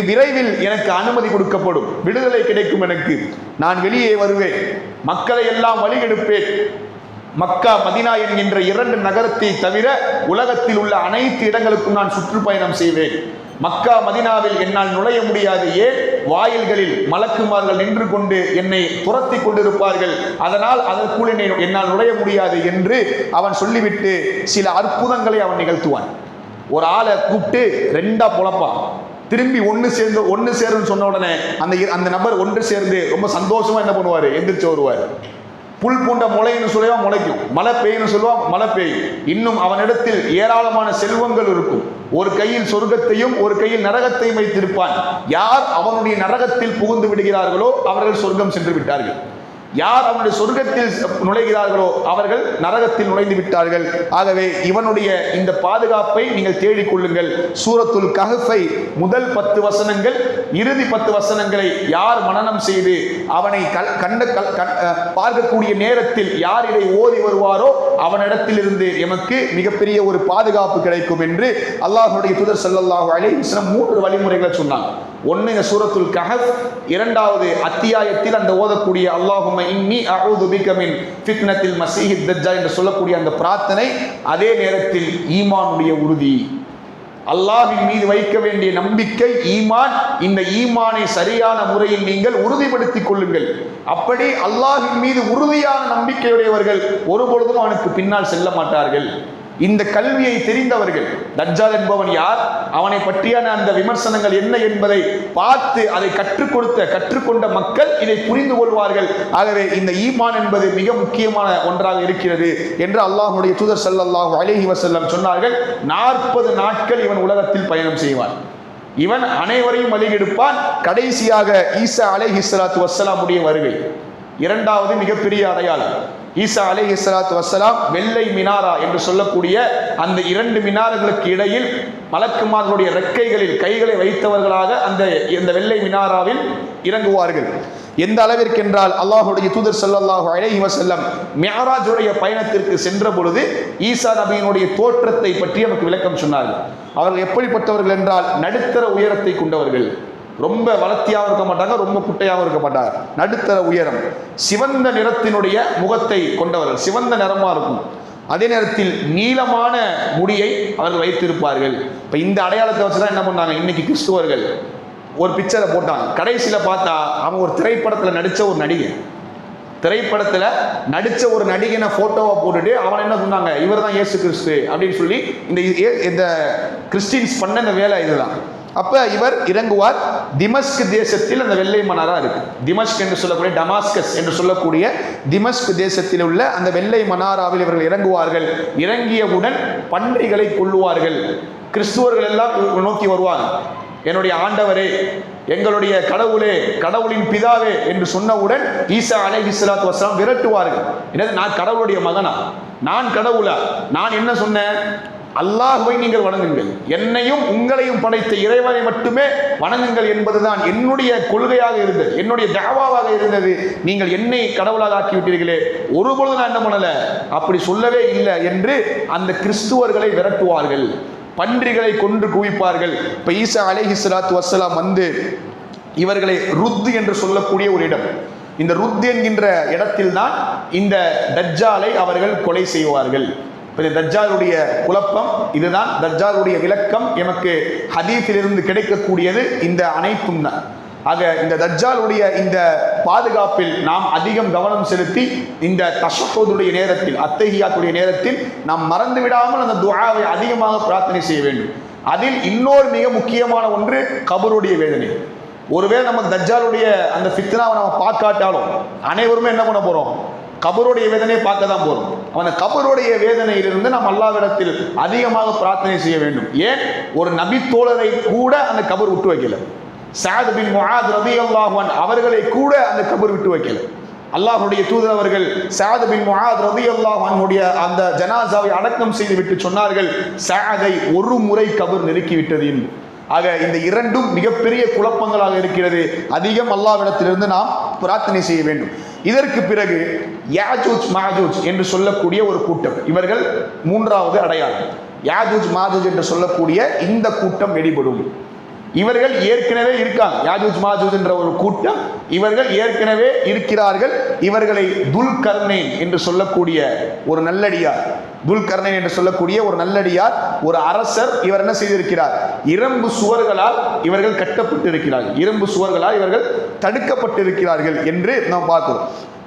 விரைவில் எனக்கு அனுமதி கொடுக்கப்படும், விடுதலை கிடைக்கும், எனக்கு நான் வெளியே வருவேன், மக்களை எல்லாம் வழிகெடுப்பேன், மக்கா மதினா என்கின்ற 2 நகரத்தை தவிர உலகத்தில் உள்ள அனைத்து இடங்களுக்கும் நான் சுற்றுப்பயணம் செய்வேன். மக்கா மதினாவில் என்னால் நுழைய முடியாது, ஏன், வாயில்களில் மலக்குமார்கள் நின்று கொண்டு என்னை துரத்தி கொண்டிருப்பார்கள், அதனால் அதற்குள் என்னால் நுழைய முடியாது என்று அவன் சொல்லிவிட்டு சில அற்புதங்களை அவன் நிகழ்த்துவான். ஒரு ஆளை கூப்பிட்டு 2ஆ பொழப்பான், திரும்பி ஒன்று சேருன்னு சொன்ன உடனே அந்த நபர் ஒன்று சேர்ந்து ரொம்ப சந்தோஷமா என்ன பண்ணுவார், எந்திரிச்சு வருவார். புல் பூண்ட முளைன்னு சொல்லுவா முளைக்கும், மழை பெய்யுன்னு சொல்லுவா மழை பெய்யும். இன்னும் அவனிடத்தில் ஏராளமான செல்வங்கள் இருக்கும். ஒரு கையில் சொர்க்கத்தையும் ஒரு கையில் நரகத்தையும் வைத்திருப்பான். யார் அவனுடைய நரகத்தில் புகுந்து விடுகிறார்களோ அவர்கள் சொர்க்கம் சென்று விட்டார்கள், யார் அவனுடைய சொர்க்கத்தில் நுழைகிறார்களோ அவர்கள் நரகத்தில் நுழைந்து விட்டார்கள். ஆகவே இவனுடைய இந்த பாதுகாப்பை நீங்கள் தேடிக்கொள்ளுங்கள். சூரத்துல் கஹ்ஃபை முதல் 10 வசனங்கள், இறுதி 10 வசனங்களை யார் மனனம் செய்து அவனை பார்க்கக்கூடிய நேரத்தில் யார் இதை ஓதி வருவாரோ அவனிடத்தில் இருந்து எமக்கு மிகப்பெரிய ஒரு பாதுகாப்பு கிடைக்கும் என்று அல்லாஹ்வுடைய தூதர் ஸல்லல்லாஹு அலைஹி வஸல்லம் 3 வழிமுறைகளை சொன்னாங்க. ஒன்று இந்த சூரத்துல் கஹஃப், இரண்டாவது அத்தியாயத்தில் அந்த ஓதக்கூடிய அல்லாஹும்ம இன்னி அஊது பிக மின் ஃபித்னத்தில் மஸீஹித் தஜ்ஜால் என்று சொல்லக்கூடிய அந்த பிரார்த்தனை, அதே நேரத்தில் ஈமானுடைய உறுதி, அல்லாஹ்வின் மீது வைக்க வேண்டிய நம்பிக்கை, ஈமான், இந்த ஈமானை சரியான முறையில் நீங்கள் உறுதிப்படுத்திக் கொள்ளுங்கள். அப்படி அல்லாஹ்வின் மீது உறுதியான நம்பிக்கையுடையவர்கள் ஒருபொழுதும் அவனுக்கு பின்னால் செல்ல மாட்டார்கள். இந்த கல்வியை தெரிந்தவர்கள், தஜ்ஜால் யார், அவனை பற்றியான அந்த விமர்சனங்கள் என்ன என்பதை பார்த்து அதை கற்றுக்கொண்ட மக்கள் இதை புரிந்து கொள்வார்கள். ஆகவே இந்த ஈமான் என்பது மிக முக்கியமான ஒன்றாக இருக்கிறது என்று அல்லாஹ்வுடைய தூதர் ஸல்லல்லாஹு அலைஹி வஸல்லம் சொன்னார்கள். 40 நாட்கள் இவன் உலகத்தில் பயணம் செய்வான், இவன் அனைவரையும் வழிகெடுப்பான். கடைசியாக ஈசா அலைஹிஸ்ஸலாத்து வஸ்ஸலாமுடைய வருகை, இரண்டாவது மிகப்பெரிய அடையாளம். ஈசா அலைஹிஸ்ஸலாத்து வஸ்ஸலாம் வெள்ளை மினாரா என்று சொல்லக்கூடிய அந்த 2 மினார்களுக்கு இடையில் மலக்குமார்களுடைய ரெக்கைகளில் கைகளை வைத்தவர்களாக அந்த வெள்ளை மினாராவில் இறங்குவார்கள். எந்த அளவிற்கென்றால் அல்லாஹ்வுடைய தூதர் ஸல்லல்லாஹு அலைஹி வஸல்லம் மிஅராஜுடைய பயணத்திற்கு சென்ற பொழுது ஈசா நபியினுடைய தோற்றத்தை பற்றி நமக்கு விளக்கம் சொன்னார்கள். அவர்கள் எப்படிப்பட்டவர்கள் என்றால், நடுத்தர உயரத்தை கொண்டவர்கள், ரொம்ப வளர்த்தியாகவும் இருக்க மாட்டாங்க, ரொம்ப குட்டையாகவும் இருக்க மாட்டாங்க, நடுத்தர உயரம், சிவந்த நிறத்தினுடைய முகத்தை கொண்டவர்கள், சிவந்த நிறமா இருக்கும். அதே நேரத்தில் நீளமான முடியை அவர்கள் வைத்திருப்பார்கள். இப்போ இந்த அடையாளத்தை வச்சுதான் என்ன பண்ணாங்க, இன்னைக்கு கிறிஸ்துவர்கள் ஒரு பிக்சரை போட்டாங்க. கடைசியில் பார்த்தா அவன் ஒரு திரைப்படத்தில் நடித்த ஒரு நடிகை, திரைப்படத்தில் நடித்த ஒரு நடிகனை போட்டோவை போட்டுட்டு அவன் என்ன சொன்னாங்க, இவர் தான் இயேசு கிறிஸ்து அப்படின்னு சொல்லி இந்த கிறிஸ்டின்ஸ் பண்ண இந்த வேலை இதுதான். அப்ப இவர் இறங்குவார். திமஸ்க் தேசத்தில் அந்த வெள்ளை மனாரா இருக்கு. திமஸ்க் என்று சொல்லக்கூடிய, டமாஸ்கஸ் என்று சொல்லக்கூடிய திமஸ்க் தேசத்தில் உள்ள அந்த வெள்ளை மனாராவில் இவர்கள் இறங்குவார்கள். இறங்கியவுடன் பன்றிகளை கொல்லுவார்கள். கிறிஸ்துவர்கள் எல்லாம் நோக்கி வருவாங்க, என்னுடைய ஆண்டவரே, எங்களுடைய கடவுளே, கடவுளின் பிதாவே என்று சொன்னவுடன் ஈசா அலைஹிஸ்ஸலாத்து வஸ்ஸலாம் விரட்டுவார்கள். என்னது, நான் கடவுளுடைய மகனா, நான் கடவுளா, நான் என்ன சொன்னேன், அல்லாஹ்வை நீங்கள் வணங்குங்கள், என்னையும் உங்களையும் படைத்த இறைவனை மட்டுமே வணங்குங்கள் என்பதுதான் என்னுடைய கொள்கையாக இருந்தது, என்னுடைய தஅவாவாக இருந்தது. நீங்கள் என்னை கடவுளாக ஆக்கிவிட்டீர்களே, ஒருபொழுது நான் என்ன பண்ணல, அப்படி சொல்லவே இல்லை என்று அந்த கிறிஸ்துவர்களை விரட்டுவார்கள். பன்றிகளை கொன்று குவிப்பார்கள். இப்போ ஈசா அலைஹிஸ்ஸலாத்து வஸ்ஸலாம் வந்து இவர்களை ருத் என்று சொல்லக்கூடிய ஒரு இடம், இந்த ருத் என்கின்ற இடத்தில் தான் இந்த தஜ்ஜாலை அவர்கள் கொலை செய்வார்கள். தஜ்ஜாலுடைய குழப்பம் இதுதான். தஜ்ஜாலுடைய விளக்கம் எமக்கு ஹதீஸிலிருந்து கிடைக்கக்கூடியது இந்த அனைத்தும் தான். ஆக இந்த தஜ்ஜாலுடைய இந்த பாதுகாப்பில் நாம் அதிகம் கவனம் செலுத்தி இந்த தஷஹுதுடைய நேரத்தில், அத்தஹியாத்துடைய நேரத்தில் நாம் மறந்து விடாமல் அந்த துஆவை அதிகமாக பிரார்த்தனை செய்ய வேண்டும். அதில் இன்னொரு மிக முக்கியமான ஒன்று கபருடைய வேதனை. ஒருவேளை நம்ம தஜ்ஜாலுடைய அந்த ஃபித்னாவை நம்ம பார்க்காட்டாலும் அனைவருமே என்ன பண்ண போறோம்? கபருடைய வேதனையை பார்க்க தான் போறோம். அந்த கபருடைய வேதனையிலிருந்து நாம் அல்லாஹ்விடத்தில் அதிகமாக பிரார்த்தனை செய்ய வேண்டும். ஏன் ஒரு நபி தோழரை கூட அந்த கபர் விட்டு வைக்கல. சஅத் பின் முஆத் ரலியல்லாஹு அன்ஹு அவர்களை கூட அந்த கபர் விட்டு வைக்கல. அல்லாஹ்வுடைய தூதர் அவர்கள் சஅத் பின் முஆத் ரலியல்லாஹு அன்ஹுடைய அந்த ஜனாசாவை அடக்கம் செய்து விட்டு சொன்னார்கள், சஅதை ஒரு முறை கபர் நெருக்கி விட்டது என்று. ஆக இந்த இரண்டும் மிகப்பெரிய குழப்பங்களாக இருக்கிறது. அதிகம் அல்லாஹ்விடத்திலிருந்து நாம் பிரார்த்தனை செய்ய வேண்டும். இதற்கு பிறகு யாஜூஜ் மாஜூஜ் என்று சொல்லக்கூடிய ஒரு கூட்டம், இவர்கள் மூன்றாவது அடையாளம். யாஜூஜ் மாஜூஜ் என்று சொல்லக்கூடிய இந்த கூட்டம் வெளிப்படும். இவர்கள் ஏற்கனவே இருக்காங்க. யாஜூஜ் மாஜூஜ் என்ற ஒரு கூட்டம் இவர்கள் ஏற்கனவே இருக்கிறார்கள். இவர்களை துல்கர்னைன் என்று சொல்லக்கூடிய ஒரு நல்லடியார், துல்கர்னைன் என்று சொல்லக்கூடிய ஒரு நல்லடியார், ஒரு அரசர், இவர் என்ன செய்திருக்கிறார்? இரும்பு சுவர்களால் இவர்கள் கட்டப்பட்டு இருக்கிறார்கள், இரும்பு சுவர்களால் இவர்கள் தடுக்கப்பட்டிருக்கிறார்கள் என்று நாம் பார்க்கிறோம்.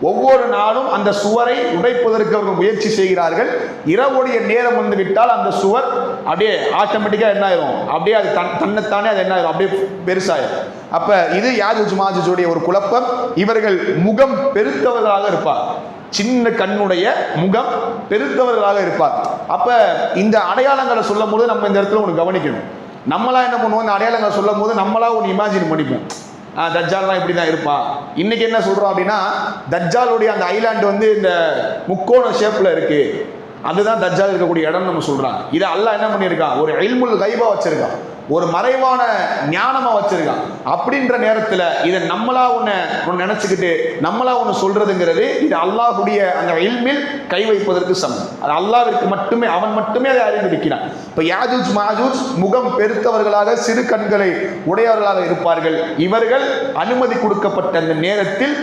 ஒவ்வொரு நாளும் அந்த சுவரை உடைப்பதற்கு அவர்கள் முயற்சி செய்கிறார்கள். இரவுடைய நேரம் வந்து விட்டால் அந்த சுவர் அப்படியே ஆட்டோமேட்டிக்கா என்ன ஆயிரும்? அப்படியே அது தன்னைத்தானே அது என்ன ஆயிரும்? அப்படியே பெருசாயிரும். அப்ப இது யாஜூஜ் மாஜூஜுடைய ஒரு குழப்பம். இவர்கள் முகம் பெருத்தவர்களாக இருப்பார், சின்ன கண்ணுடைய முகம் பெருத்தவர்களாக இருப்பார். அப்ப இந்த அடையாளங்களை சொல்லும் போது நம்ம இந்த இடத்துல ஒன்று கவனிக்கணும். நம்மளா என்ன பண்ணுவோம்? இந்த அடையாளங்களை சொல்லும் போது நம்மளா ஒன்று இமேஜின் பண்ணிப்போம், தஜ்ஜால்லாம் இப்படி தான் இருப்பான். இன்னைக்கு என்ன சொல்றோம் அப்படின்னா, தஜ்ஜாலுடைய அந்த ஐலாண்டு வந்து இந்த முக்கோண ஷேப்ல இருக்கு, அதுதான் தஜ்ஜால் இருக்கக்கூடிய இடம் நம்ம சொல்றாங்க. இதை அல்லாஹ் என்ன பண்ணியிருக்கான்? ஒரு இல்முல் கைபா வச்சிருக்கான், ஒரு மறைவான ஞானமா வச்சிருக்கான். அப்படின்ற நேரத்துல இதை நம்மளா ஒன்று நினைச்சுக்கிட்டு நம்மளா ஒன்று சொல்றதுங்கிறது இது அல்லாஹ்வுடைய அந்த இல்மில் கை வைப்பதற்கு சமம். அது அல்லாஹ்விற்கு மட்டுமே, அவன் மட்டுமே அதை அறிந்திருக்கிறான். இப்ப யாஜூஜ் மாஜூஜ் முகம் பெருத்தவர்களாக சிறு கண்களை உடையவர்களாக இருப்பார்கள். இவர்கள் அனுமதி கொடுக்கப்பட்ட அந்த நேரத்தில்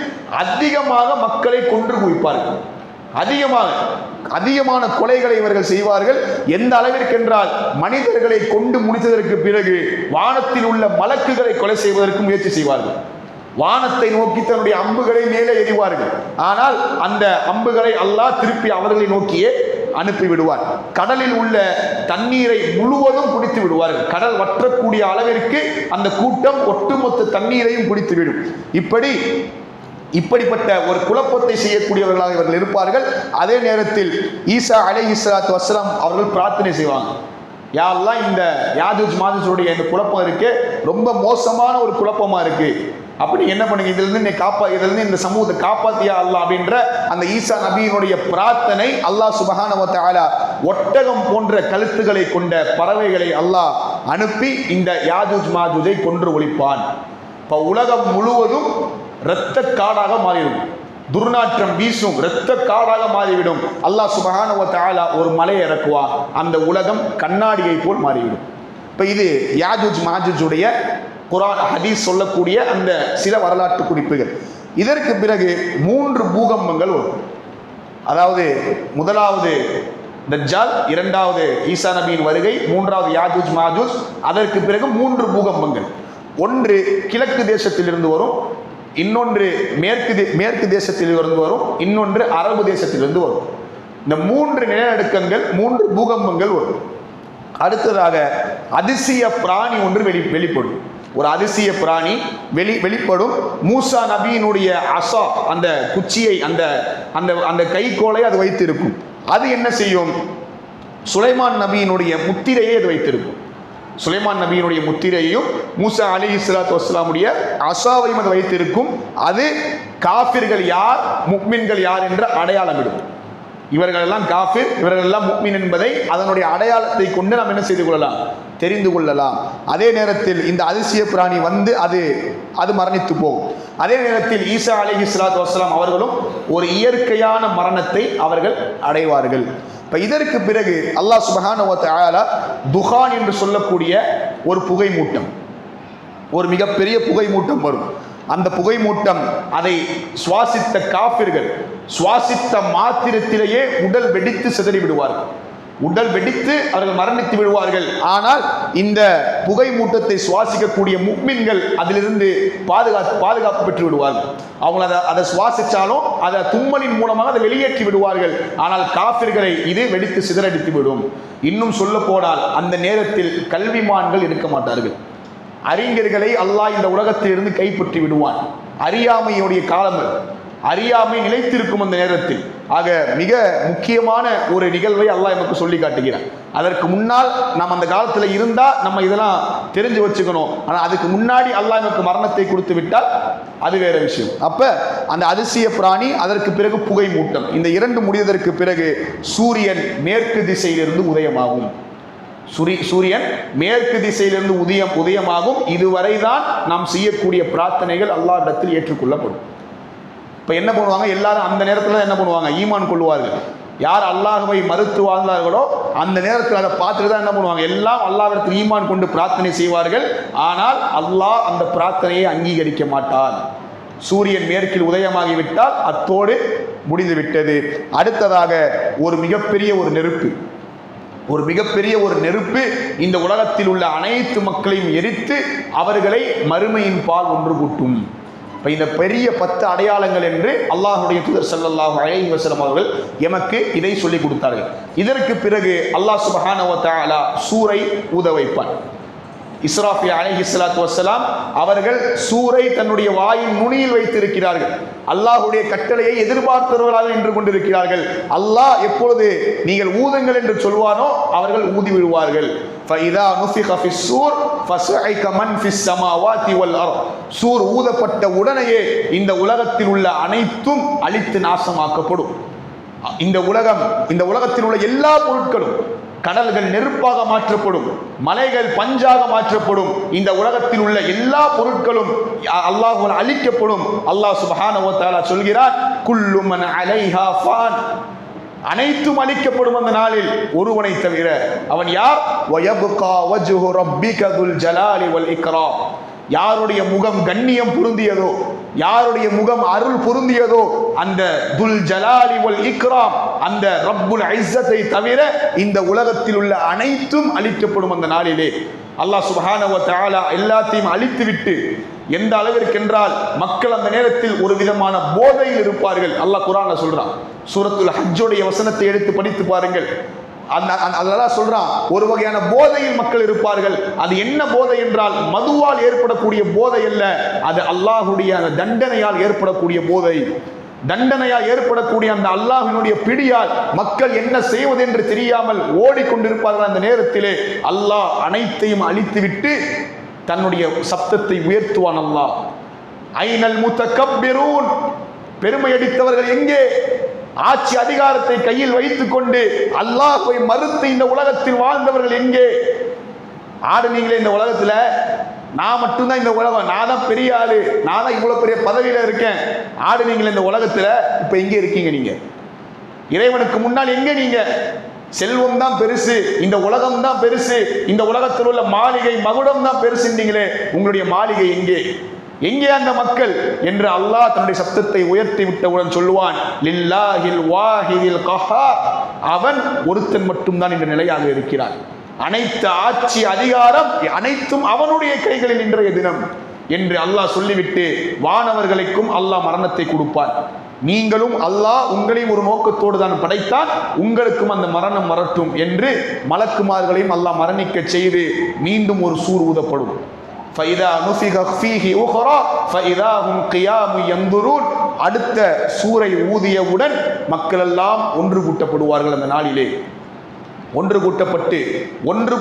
அதிகமாக மக்களை கொன்று குவிப்பார்கள். அதிகமான கொலைகளை இவர்கள் செய்வார்கள். எந்த அளவிற்கு என்றால், மனிதர்களை கொண்டு முடித்ததற்கு பிறகு வானத்தில் உள்ள மலக்குகளை கொலை செய்வதற்கு முயற்சி செய்வார்கள். வானத்தை நோக்கி தன்னுடைய அம்புகளை மேலே எறிவார்கள். ஆனால் அந்த அம்புகளை அல்லாஹ் திருப்பி அவர்களை நோக்கியே அனுப்பி விடுவார். கடலில் உள்ள தண்ணீரை முழுவதும் குடித்து விடுவார்கள். கடல் வற்றக்கூடிய அளவிற்கு அந்த கூட்டம் ஒட்டுமொத்த தண்ணீரையும் குடித்து விடும். இப்படிப்பட்ட ஒரு குழப்பத்தை செய்யக்கூடியவர்களாக இவர்கள் இருப்பார்கள். அதே நேரத்தில் ஈசா அலைஹிஸ்ஸலாத்து வஸ்ஸலாம் அவர்கள் பிரார்த்தனை செய்வாங்க, யா அல்லாஹ், இந்த யாஜூஜ் மாஜூஜுடைய இந்த குழப்பம் இருக்கு, ரொம்ப மோசமான ஒரு குழப்பமா இருக்கு, அப்படி என்ன பண்ணுங்க, இதிலிருந்து இந்த சமூகத்தை காப்பாத்தியா அல்லாஹ் அப்படின்ற அந்த ஈசா நபியினுடைய பிரார்த்தனை அல்லாஹ் சுப்ஹானஹு வ தஆலா ஒட்டகம் போன்ற கழுத்துக்களை கொண்ட பறவைகளை அல்லாஹ் அனுப்பி இந்த யாஜூஜ் மாஜூஜை கொன்று ஒழிப்பான். இப்போ உலகம் முழுவதும் இரத்த காடாக மாறிவிடும், துர்நாற்றம் வீசும் இரத்த காடாக மாறிவிடும். அல்லாஹ் சுப்ஹானஹு வ தஆலா ஒரு மலையை இறக்குவான், அந்த உலகம் கண்ணாடியை போல் மாறிவிடும். இப்போ இது யாஜூஜ் மாஜூஜுடைய குர்ஆன் ஹதீஸ் சொல்லக்கூடிய அந்த சில வரலாற்று குறிப்புகள். இதற்கு பிறகு 3 பூகம்பங்கள் வரும். அதாவது முதலாவது தஜ்ஜால், இரண்டாவது ஈசா நபியின் வருகை, மூன்றாவது யாஜூஜ் மாஜூஜ். அதற்கு பிறகு 3 பூகம்பங்கள். ஒன்று கிழக்கு தேசத்திலிருந்து வரும், இன்னொன்று மேற்கு தேசத்திலிருந்து வரும், இன்னொன்று அரபு தேசத்திலிருந்து வரும். இந்த 3 நிலநடுக்கங்கள், 3 பூகம்பங்கள் வரும். அடுத்ததாக அதிசய பிராணி ஒன்று வெளிப்படும். ஒரு அதிசய பிராணி வெளிப்படும். மூசா நபியினுடைய அசா, அந்த குச்சியை, அந்த கைக்கோளை அது வைத்திருக்கும். அது என்ன செய்யும்? சுலைமான் நபியினுடைய முத்திரையை அது வைத்திருக்கும். சுலைமான் நபியினுடைய முத்திரையையும் மூசா அலைஹிஸ்ஸலாத்து வஸ்ஸலாமுடைய அசாவையும் அது வைத்திருக்கும். அது காஃபிர்கள் யார், முக்மின்கள் யார் என்ற அடையாளமிடும். இவர்கள் எல்லாம் காஃபிர், இவர்கள் எல்லாம் முக்மின் என்பதை அதனுடைய அடையாளத்தை கொண்டு நாம் என்ன செய்து கொள்ளலாம்? தெரிந்து கொள்ளலாம். அதே நேரத்தில் இந்த அதிசய பிராணி வந்து அது மரணித்து போகும். அதே நேரத்தில் ஈசா அலைஹிஸ்ஸலாத்து வஸ்ஸலாம் அவர்களும் ஒரு இயற்கையான மரணத்தை அவர்கள் அடைவார்கள். இப்போ இதற்கு பிறகு அல்லாஹ் சுப்ஹானஹு வ தஆலா துகான் என்று சொல்லக்கூடிய ஒரு புகை மூட்டம், ஒரு மிகப்பெரிய புகை மூட்டம் வரும். அந்த புகை மூட்டம் அதை சுவாசித்த காபிர்கள் சுவாசித்த மாத்திரத்திலேயே உடல் வெடித்து சிதறி விடுவார்கள், உடல் வெடித்து அவர்கள் மரணித்து விடுவார்கள். ஆனால் இந்த புகை மூட்டத்தை சுவாசிக்கக்கூடிய முஃமின்கள் அதிலிருந்து பாதுகாப்பு பெற்று விடுவார்கள். அவங்க அதை சுவாசிச்சாலும் அதை தும்மலின் மூலமாக அதை வெளியேற்றி விடுவார்கள். ஆனால் காபிர்களை இது வெடித்து சிதறடித்து விடும். இன்னும் சொல்ல போனால் அந்த நேரத்தில் கல்விமான்கள் இருக்க மாட்டார்கள். அறிஞர்களை அல்லாஹ் இந்த உலகத்திலிருந்து கைப்பற்றி விடுவான். அறியாமையுடைய காலம், அறியாமை நிலைத்திருக்கும் அந்த நேரத்தில். ஆக மிக முக்கியமான ஒரு நிகழ்வை அல்லாஹ் நமக்கு சொல்லி காட்டுகிறான். அதற்கு முன்னால் நாம் அந்த காலத்தில் இருந்தால் நம்ம இதெல்லாம் தெரிஞ்சு வச்சுக்கணும். ஆனால் அதுக்கு முன்னாடி அல்லாஹ் நமக்கு மரணத்தை கொடுத்து விட்டால் அது வேற விஷயம். அப்ப அந்த அதிசய பிராணி, அதற்கு பிறகு புகை மூட்டம், இந்த இரண்டு முடிவதற்கு பிறகு சூரியன் மேற்கு திசையிலிருந்து உதயமாகும். சூரியன் மேற்கு திசையிலிருந்து உதயமாகும். இதுவரைதான் நாம் செய்யக்கூடிய பிரார்த்தனைகள் அல்லாஹ்விடத்தில் ஏற்றுக்கொள்ளப்படும். இப்போ என்ன பண்ணுவாங்க எல்லாரும் அந்த நேரத்தில் என்ன பண்ணுவாங்க, ஈமான் கொள்வார்கள். யார் அல்லாஹ்வை மறுத்து வாழ்ந்தார்களோ அந்த நேரத்தில் அதை பார்த்துட்டு தான் என்ன பண்ணுவாங்க, எல்லாம் அல்லாஹ்விடத்தில் ஈமான் கொண்டு பிரார்த்தனை செய்வார்கள். ஆனால் அல்லாஹ் அந்த பிரார்த்தனையை அங்கீகரிக்க மாட்டான். சூரியன் மேற்கில் உதயமாகிவிட்டால் அத்தோடு முடிந்து விட்டது. அடுத்ததாக ஒரு மிகப்பெரிய ஒரு நெருப்பு இந்த உலகத்தில் உள்ள அனைத்து மக்களையும் எரித்து அவர்களை மறுமையின் பால் ஒன்று கூட்டும். இப்போ இந்த பெரிய 10 அடையாளங்கள் என்று அல்லாஹ்வுடைய தூதர் ஸல்லல்லாஹு அலைஹி வஸல்லம் அவர்கள் எமக்கு இதை சொல்லிக் கொடுத்தார்கள். இதற்கு பிறகு அல்லாஹ் சுப்ஹானஹு வ தஆலா சூரை ஊத வைப்பான். இஸ்ராஃபில் அலைஹிஸ்ஸலாத்து வஸ்ஸலாம் அவர்கள் சூரை தன்னுடைய வாயின் நுனியில் வைத்திருக்கிறார்கள். அல்லாஹ்வுடைய கட்டளையை எதிர்பார்த்தவர்களாக நின்று கொண்டிருக்கிறார்கள். அல்லாஹ் எப்பொழுது நீங்கள் ஊதுங்கள் என்று சொல்வானோ அவர்கள் ஊதி விடுவார்கள். فَإِذَا نُفِخَ فِي الصُّورِ فَصَعِقَ مَنْ فِي السَّمَاوَاتِ وَالْأَرْضِ சூர் ஊதப்பட்ட உடனேயே இந்த உலகத்தில் உள்ள அனைத்தும் அழித்து நாசமாக்கப்படும். இந்த உலகத்தில் உள்ள எல்லா பொருட்களும், கடல்கள் நெருப்பாக மாற்றப்படும், மலைகள் பஞ்சாக மாற்றப்படும். இந்த உலகத்தில் உள்ள எல்லா பொருட்களும் அல்லாஹ்வால் அழிக்கப்படும். அல்லாஹ் சுப்ஹானஹு வ தஆலா சொல்கிறார், குல்லு மன் அலைஹா ஃபான், அனைத்தும் அழிக்கப்படும் அந்த நாளில் ஒருவனை தவிர. அவன் யார்? வயப்கா வஜ்ஹு ரப்பிக துல் ஜலாலி வல் இக்ராம், யாருடைய முகம் கண்ணியம் பொருந்தியதோ, யாருடைய முகம் அருள் பொருந்தியதோ, அந்த துல் ஜலாலி வல் இக்ராம், அந்த ரப்புல் இஸ்ஸத்தை தவிர இந்த உலகத்தில் உள்ள அனைத்தும் அழிக்கப்படும் அந்த நாளிலே. அல்லாஹ் சுப்ஹானஹு வ தஆலா எல்லாத்தையும் அழித்துவிட்டு, எந்த அளவிற்கு என்றால் மக்கள் அந்த நேரத்தில் ஒரு விதமான போதையில் இருப்பார்கள். அல்லாஹ் குர்ஆன்ல சொல்றான். சூரத்துல் ஹஜ்ஜுடைய வசனத்தை எடுத்து படித்து பாருங்கள். அதெல்லாம் சொல்றான், ஒரு வகையான போதையில் மக்கள் இருப்பார்கள். அது என்ன போதை என்றால் மதுவால் ஏற்படக்கூடிய போதை அல்ல, அது அல்லாஹ்வுடைய அந்த தண்டனையால் ஏற்படக்கூடிய போதை. தண்டனையால் ஏற்படக்கூடிய அந்த அல்லாஹ்வினுடைய பிடியால் மக்கள் என்ன செய்வது என்று தெரியாமல் ஓடிக்கொண்டிருப்பார்கள். அந்த நேரத்திலே அல்லாஹ் அனைத்தையும் அழித்துவிட்டு தன்னுடைய சப்தத்தை உயர்த்துவான். அல்லாஹ் ஐனல் முத்தகப்பிரூன், பெருமை அடித்தவர்கள் எங்கே? ஆட்சி அதிகாரத்தை கையில் வைத்துக் கொண்டு அல்லாஹ்வை மறுத்து இந்த உலகத்தில் வாழ்ந்தவர்கள் எங்கே? ஆடுனீங்களே இந்த உலகத்துல, நான் மட்டும்தான் இந்த உலகம், நான் தான் பெரிய ஆளு, நான் தான் இவ்வளவு பெரிய பதவியில இருக்கேன். ஆடுனீங்களே இந்த உலகத்துல, இப்ப எங்க இருக்கீங்க நீங்க? இறைவனுக்கு முன்னால் எங்க நீங்க? செல்வம் தான் பெருசு, இந்த உலகம் தான் பெருசு, இந்த உலகத்தில் உள்ள மாளிகை மகுடம் தான் பெருசுன்றீங்களே, உங்களுடைய மாளிகை எங்கே? எங்கே அந்த மக்கள் என்று அல்லாஹ் தன்னுடைய சப்தத்தை உயர்த்தி விட்டவுடன் சொல்லுவான், லில்லாஹில் வாஹிதில் கஹார், அவன் ஒருத்தன் மட்டும்தான் இந்த நிலையாக இருக்கிறான். அனைத்து ஆட்சி அதிகாரம் அனைத்தும் அவனுடைய கைகளில் இன்றைய தினம் என்று அல்லாஹ் சொல்லிவிட்டு வானவர்களுக்கும் அல்லாஹ் மரணத்தை கொடுப்பான். நீங்களும் அல்லாஹ் உங்களையும் ஒரு நோக்கத்தோடு தான் படைத்தான், உங்களுக்கும் அந்த மரணம் வரட்டும் என்று மலக்குமார்களையும் அல்லாஹ் மரணிக்க செய்து மீண்டும் ஒரு சூர் ஊதப்படும். அடுத்த சூரை ஊதியவுடன் மக்கள் எல்லாம் ஒன்று கூட்டப்படுவார்கள். அந்த நாளிலே ஒன்று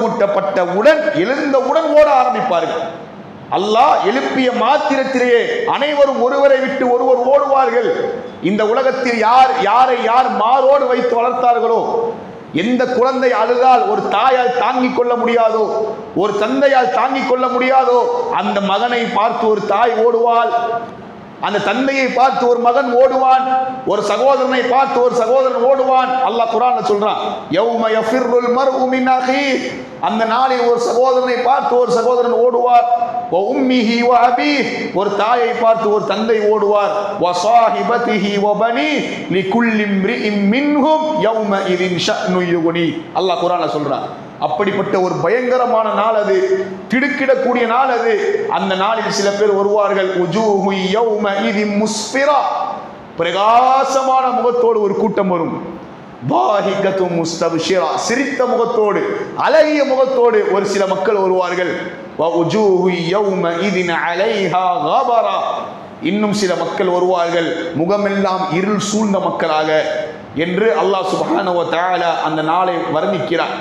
கூட்டப்பட்டவுடன் எழுந்தவுடன் ஓட ஆரம்பிப்பார்கள். அல்லாஹ் எழுப்பிய மாத்திரத்திலேயே அனைவரும் ஒருவரை விட்டு ஒருவர் ஓடுவார்கள். இந்த உலகத்தில் யார் மாரோடு வைத்து வளர்த்தார்களோ, எந்த குழந்தை அழுதால் ஒரு தாயால் தாங்கிக் கொள்ள முடியாதோ, ஒரு தந்தையால் தாங்கிக் கொள்ள முடியாதோ, அந்த மகனை பார்த்து ஒரு தாய் ஓடுவாள். அந்த தந்தையை பார்த்து ஒரு மகன் ஓடுவான், ஒரு சகோதரனை பார்த்து ஒரு சகோதரன் ஓடுவான். அல்லாஹ் குர்ஆன்ல சொல்றான், யௌம யஃபிர்ருல் மர்உ மின் அஹீஹ், அந்த நாளில் ஒரு சகோதரனை பார்த்து ஒரு சகோதரன் ஓடுவார். வ உம்மிஹி வ அபீஹ், ஒரு தாயை பார்த்து ஒரு தந்தை ஓடுவார். வ ஸாஹிபதிஹி வ பனீ லிகுல்லி இம்ரிஇம் மின்ஹும் யௌம இதின் ஷஅனு யுக்னி. அல்லாஹ் குர்ஆன்ல சொல்றான். அப்படிப்பட்ட ஒரு பயங்கரமான நாள் அது, திடுக்கிடக்கூடிய நாள் அது. அந்த நாளில் சில பேர் வருவார்கள், உஜூஹு யௌம இதின் முஸ்ஃபிரா, பிரகாசமான முகத்தோடு ஒரு கூட்டம் வரும். பாஹிகத்து முஸ்தப்ஷிரா, சிரித்த முகத்தோடு அழகிய முகத்தோடு ஒரு சில மக்கள் வருவார்கள். வ உஜூஹு யௌம இதின் அலைஹா கபரா, இன்னும் சில மக்கள் வருவார்கள் முகமெல்லாம் இருள் சூழ்ந்த மக்களாக என்று அல்லாஹ் சுப்ஹானஹு வ தஆலா அந்த நாளை வர்ணிக்கிறார்.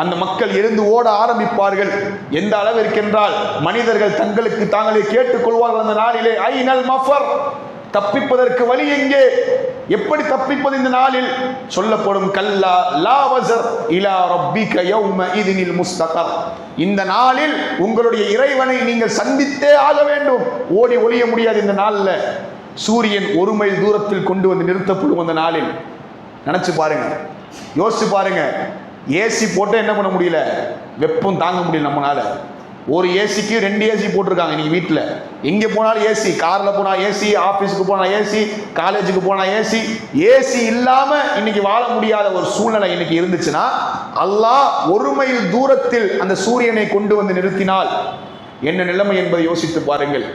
அந்த மக்கள் எழுந்து ஓட ஆரம்பிப்பார்கள். எந்த அளவிற்கென்றால் மனிதர்கள் தங்களுக்கு தாங்களே கேட்டுக்கொள்வார்கள் அந்த நாளிலே, ஐனல் மஃபர், தப்பிப்பதற்கு வழி எங்கே, எப்படி தப்பிப்பது இந்த நாளில்? சொல்லப்படும், கல்லா லா வஸர் இலா ரப்பிக யௌம இதினில் முஸ்தகர், இந்த நாளில் உங்களுடைய இறைவனை நீங்கள் சந்தித்தே ஆக வேண்டும், ஓடி ஒளிய முடியாது. இந்த நாளில் சூரியன் 1 மைல் தூரத்தில் கொண்டு வந்து நிறுத்தப்படும். அந்த நாளில் நினைச்சு பாருங்க, யோசிச்சு பாருங்க. ஏசி போட்டு என்ன பண்ண முடியல, வெப்பம் தாங்க முடியல நம்மளால. ஒரு ஏசிக்கு 2 ஏசி போட்டிருக்காங்க இன்னைக்கு வீட்டில். எங்கே போனாலும் ஏசி, காரில் போனால் ஏசி, ஆஃபீஸுக்கு போனால் ஏசி, காலேஜுக்கு போனால் ஏசி. ஏசி இல்லாமல் இன்னைக்கு வாழ முடியாத ஒரு சூழ்நிலை இன்னைக்கு இருந்துச்சுன்னா, அல்லாஹ் 1 மைல் தூரத்தில் அந்த சூரியனை கொண்டு வந்து நிறுத்தினால் என்ன நிலைமை என்பதை யோசித்து பாருங்கள்.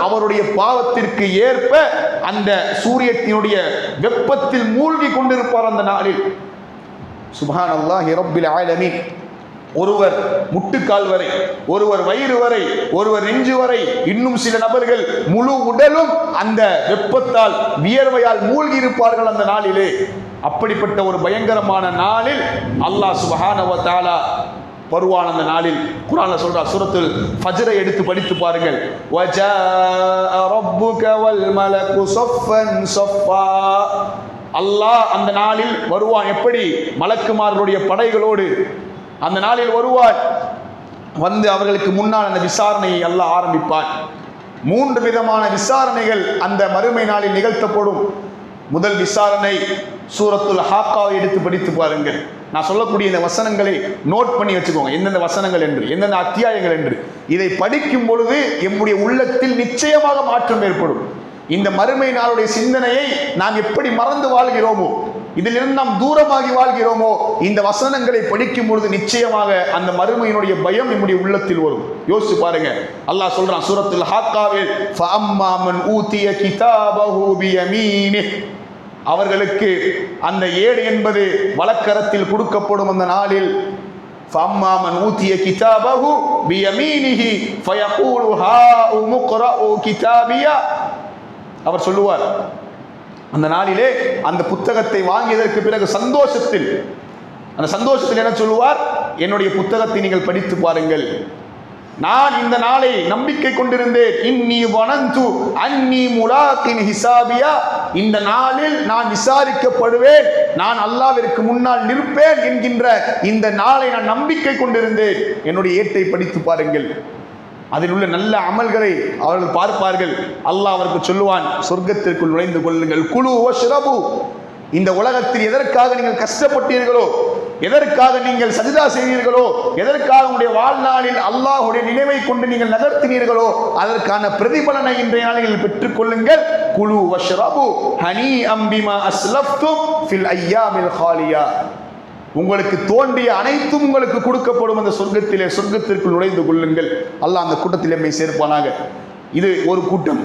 அவருடைய பாவத்திற்கு ஏற்ப அந்த சூரியத்தினுடைய வெப்பத்தில் மூழ்கி கொண்டிருப்பார் அந்த நாளில். சுப்ஹானல்லாஹி ரப்பில் ஆலமீன். ஒருவர் முட்டுக்கால் வரை, ஒருவர் வயிறு வரை, ஒருவர் நெஞ்சு வரை, இன்னும் சில நபர்கள் முழு உடலும் அந்த வெப்பத்தால் வியர்வையால் மூழ்கி இருப்பார்கள் அந்த நாளிலே. அப்படிப்பட்ட ஒரு பயங்கரமான நாளில் அல்லாஹ் சுப்ஹானஹு வ தஆலா வருவான். அந்த நாளில் குர்ஆன்ல சொல்றார், சூரத்துல் ஃபஜ்ரை எடுத்து படித்து பாருங்கள். வஜாஅ ரப்புக வல் மலகு ஸஃபன் ஸஃபா, அல்லாஹ் அந்த நாளில் வருவான். எப்படி? மலக்குமார்களுடைய படைகளோடு அந்த நாளில் வருவார். வந்து அவர்களுக்கு முன்னால் அந்த விசாரணையை அல்லாஹ் ஆரம்பிப்பார். 3 விதமான விசாரணைகள் அந்த மறுமை நாளில் நிகழ்த்தப்படும். முதல் விசாரணை சூரத்துல் ஹாக்காவை எடுத்து படித்து பாருங்கள். நான் சொல்லக்கூடிய இந்த வசனங்களை நோட் பண்ணி வச்சுக்கோங்க, எந்தெந்த வசனங்கள் என்று, எந்தெந்த அத்தியாயங்கள் என்று. இதை படிக்கும் பொழுது எம்முடைய உள்ளத்தில் நிச்சயமாக மாற்றம் ஏற்படும். இந்த மறுமை நாளுடைய சிந்தனையை நாம் எப்படி மறந்து வாழ்கிறோமோ, இதிலிருந்து நாம் தூரமாகி வாழ்கிறோமோ, இந்த வசனங்களை படிக்கும் பொழுது நிச்சயமாக அந்த மறுமையினுடைய பயம் நம்முடைய உள்ளத்தில் வரும். யோசிச்சு பாருங்க. அல்லாஹ் சொல்றான் சூரத்துல் ஹாக்காவில், ஃபஅம்மா மன் ஊதிய கிதாபஹு பியமீனிஹ், அவர்களுக்கு அந்த ஏடு என்பது வலக்கரத்தில் கொடுக்கப்படும் அந்த நாளில். ஃபஅம்மா மன் ஊதிய கிதாபஹு பியமீனிஹி ஃபயகூலு ஹாஉம் இக்ரஉ கிதாபியா, அவர் சொல்லுவார் அந்த நாளிலே அந்த புத்தகத்தை வாங்கியதற்கு பிறகு சந்தோஷத்தில், அந்த சந்தோஷத்தில் என்ன சொல்லுவார்? என்னுடைய புத்தகத்தை நீங்கள் படித்து பாருங்கள், நான் இந்த நாளை நம்பிக்கை கொண்டிருந்தேன். இன்னி வனந்து அன்னி முலாகின் ஹிசாபியா, இந்த நாளில் நான் விசாரிக்கப்படுவேன், நான் அல்லாஹ்விற்கு முன்னால் நிற்பேன் என்கின்ற இந்த நாளை நான் நம்பிக்கை கொண்டிருந்தேன். என்னுடைய ஏட்டை படித்து பாருங்கள், அதில் உள்ள நல்ல அமல்களை அவர்கள் பார்ப்பார்கள். அல்லாஹ் அவருக்கு சொல்லுவான், சொர்க்கத்திற்குள் நுழைந்து கொள்ளுங்கள். குலு வஷ்ரபு, இந்த உலகத்தில் எதற்காக நீங்கள் கஷ்டப்பட்டீர்களோ, எதற்காக நீங்கள் சஜிதா செய்தீர்களோ, எதற்காக உங்களுடைய வாழ்நாளில் அல்லாஹ்வுடைய நினைவை கொண்டு நீங்கள் நகர்த்தினீர்களோ, அதற்கான பிரதிபலனை இன்றைய நாளில் பெற்றுக் கொள்ளுங்கள். குலு வஷ்ரபு ஹனீஅம் பிமா அஸ்லஃப்தும் ஃபில் அய்யாமில் காலியா, உங்களுக்கு தோன்றிய அனைத்தும் உங்களுக்கு கொடுக்கப்படும் அந்த சொர்க்கத்திலே, சொர்க்கத்திற்குள் நுழைந்து கொள்ளுங்கள். அல்லாஹ் அந்த கூட்டத்தில் எம்மை சேர்ப்பானாக. இது ஒரு கூட்டம்.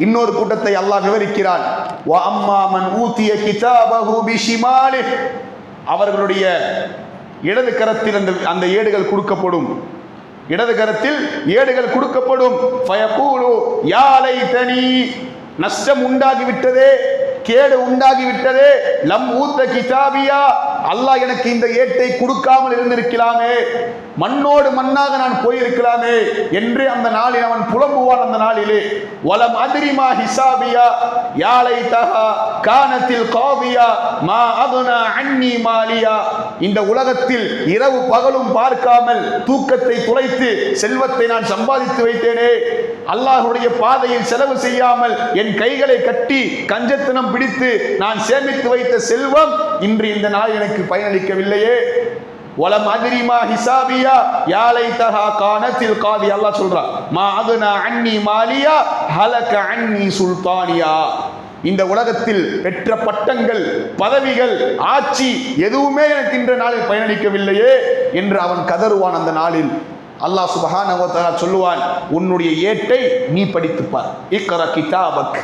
இன்னொரு கூட்டத்தை அல்லாஹ் விவரிக்கிறான். வ அம்மா மன் ஊதிய கிதாபஹு பிஷிமாலிஹ், அவர்களுடைய இடது கரத்தில் அந்த ஏடுகள் கொடுக்கப்படும். இடது கரத்தில் ஏடுகள் கொடுக்கப்படும். ஃபயகூலு யா லைதனி, நஷ்டம் உண்டாகிவிட்டதே, கேடு உண்டாகிவிட்டதே. லம் ஊத்த கிதாபியா, அல்லாஹ் எனக்கு இந்த ஏட்டை கொடுக்காமல் இருந்திருக்கலாமே, மண்ணோடு மண்ணாக நான் போயிருக்கலாமே என்று அந்த நாளில் அவன் புலம்புவான். அந்த நாளிலே வலம் அதிரிமா ஹிசாபியா யாலை தஹா கானத்தில் காவியா மா அகுனா அன்னி மாலியா. இந்த உலகத்தில் இரவு பகலும் பார்க்காமல் தூக்கத்தை துளைத்து செல்வத்தை நான் சம்பாதித்து வைத்தேனே, அல்லாஹ்வுடைய பாதையில் செலவு செய்யாமல் என் கைகளை கட்டி கஞ்சத்தனம் பிடித்து நான் சேமித்து வைத்த செல்வம் இன்று இந்த நாள் எனக்கு பயனளிக்கவில்லையே. வலம் அதிரிமா ஹிசாபியா யாலை தஹா கானத்தில் காதி. அல்லாஹ் சொல்றான் மா அகுனா அன்னி மாலியா ஹலக அன்னி சுல்தானியா. இந்த உலகத்தில் பெற்ற பட்டங்கள், பதவிகள், ஆட்சி எதுவுமே எனக்கு இன்ற நாளில் பயனளிக்கவில்லையே என்று அவன் கதறுவான். அந்த நாளில் அல்லாஹ் சுப்ஹானஹு வ தஆலா சொல்லுவான், உன்னுடைய ஏட்டை நீ படித்துப்பார். இக்ரா கிதாபக்,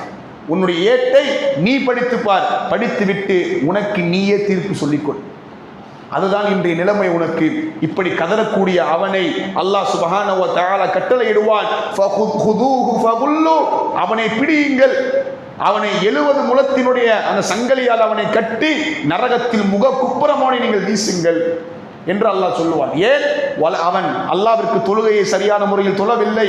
உன்னுடைய ஏட்டை நீ படித்துப்பார், படித்துவிட்டு உனக்கு நீயே தீர்ப்பு சொல்லிக்கொள். அதுதான் இன்றைய நிலைமை. உனக்கு இப்படி கதறக்கூடிய அவனை அல்லாஹ் சுப்ஹானஹு வ தஆலா கட்டளையிடுவான், ஃபகுதுஹு ஃபகுல்லு, அவனை பிடியுங்கள், அவனை 70 முழத்தினுடைய அந்த சங்கிலியால் அவனை கட்டி நரகத்தில் முக குப்புறமானி நீங்கள் வீசுங்கள் என்று அல்லாஹ் சொல்லுவான். ஏன்? அவன் அல்லாஹ்விற்கு தொழுகையை சரியான முறையில் தொழவில்லை.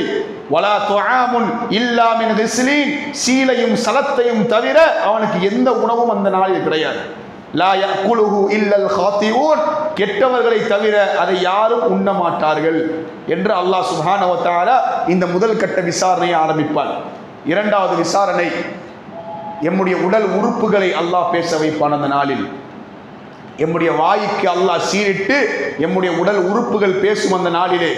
வலா துஆமுன் இல்லா மின் கிஸ்லீன், சீலையும் சலத்தையும் தவிர அவனுக்கு எந்த உணவும் அந்த நாளில் கிடையாது. லா யஅகுலுஹு இல்லல் காத்திஊன், கெட்டவர்களை தவிர அதை யாரும் உண்ண மாட்டார்கள் என்று அல்லாஹ் சுப்ஹானஹு வ தஆலா இந்த முதல் கட்ட விசாரணையை ஆரம்பிப்பான். இரண்டாவது விசாரணை, எம்முடைய உடல் உறுப்புகளை அல்லாஹ் பேச வைப்பான். அந்த நாளில் எம்முடைய வாய்க்கு அல்லாஹ் சீரிட்டு எம்முடைய உடல் உறுப்புகள் பேசும். அந்த நாளிலே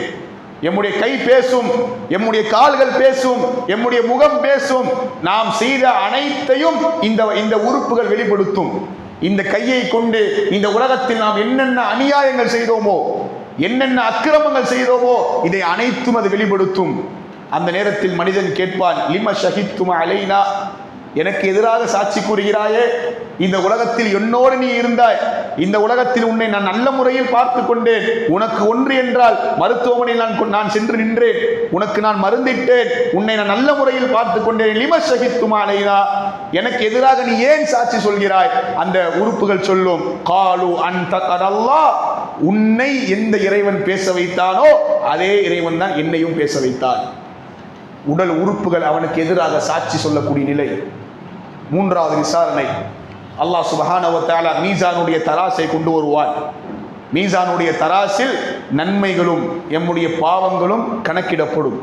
எம்முடைய கை பேசும், எம்முடைய கால்கள் பேசும், எம்முடைய முகம் பேசும். நாம் செய்த அனைத்தையும் இந்த உறுப்புகள் வெளிப்படுத்தும். இந்த கையை கொண்டு இந்த உலகத்தில் நாம் என்னென்ன அநியாயங்கள் செய்தோமோ, என்னென்ன அக்கிரமங்கள் செய்தோமோ, இதை அனைத்தும் அது வெளிப்படுத்தும். அந்த நேரத்தில் மனிதன் கேட்பான், லிம ஷஹித்தும அலைனா, எனக்கு எதிராக சாட்சி கூறுகிறாயே, இந்த உலகத்தில் என்னோடு நீ இருந்தாய், இந்த உலகத்தில் உன்னை நான் நல்ல முறையில் பார்த்து கொண்டேன், உனக்கு ஒன்று என்றால் மருத்துவமனையில் நான் சென்று நின்றேன், உனக்கு நான் மருந்திட்டேன், உன்னை நான் நல்ல முறையில் பார்த்து கொண்டேன், லிம ஷஹித்துமா அலைனா, எனக்கு எதிராக நீ ஏன் சாட்சி சொல்கிறாய்? அந்த உறுப்புகள் சொல்லும், காலு அன்த அல்லாஹ், உன்னை எந்த இறைவன் பேச வைத்தானோ அதே இறைவன் தான் என்னையும் பேச வைத்தான். உடல் உறுப்புகள் அவனுக்கு எதிராக சாட்சி சொல்லக்கூடிய நிலை. மூன்றாவது விசாரணை, அல்லாஹ் சுப்ஹானஹு வ தஆலா மீசானுடைய தராசை கொண்டு வருவான். மீசானுடைய தராசில் நன்மைகளும் எம்முடைய பாவங்களும் கணக்கிடப்படும்.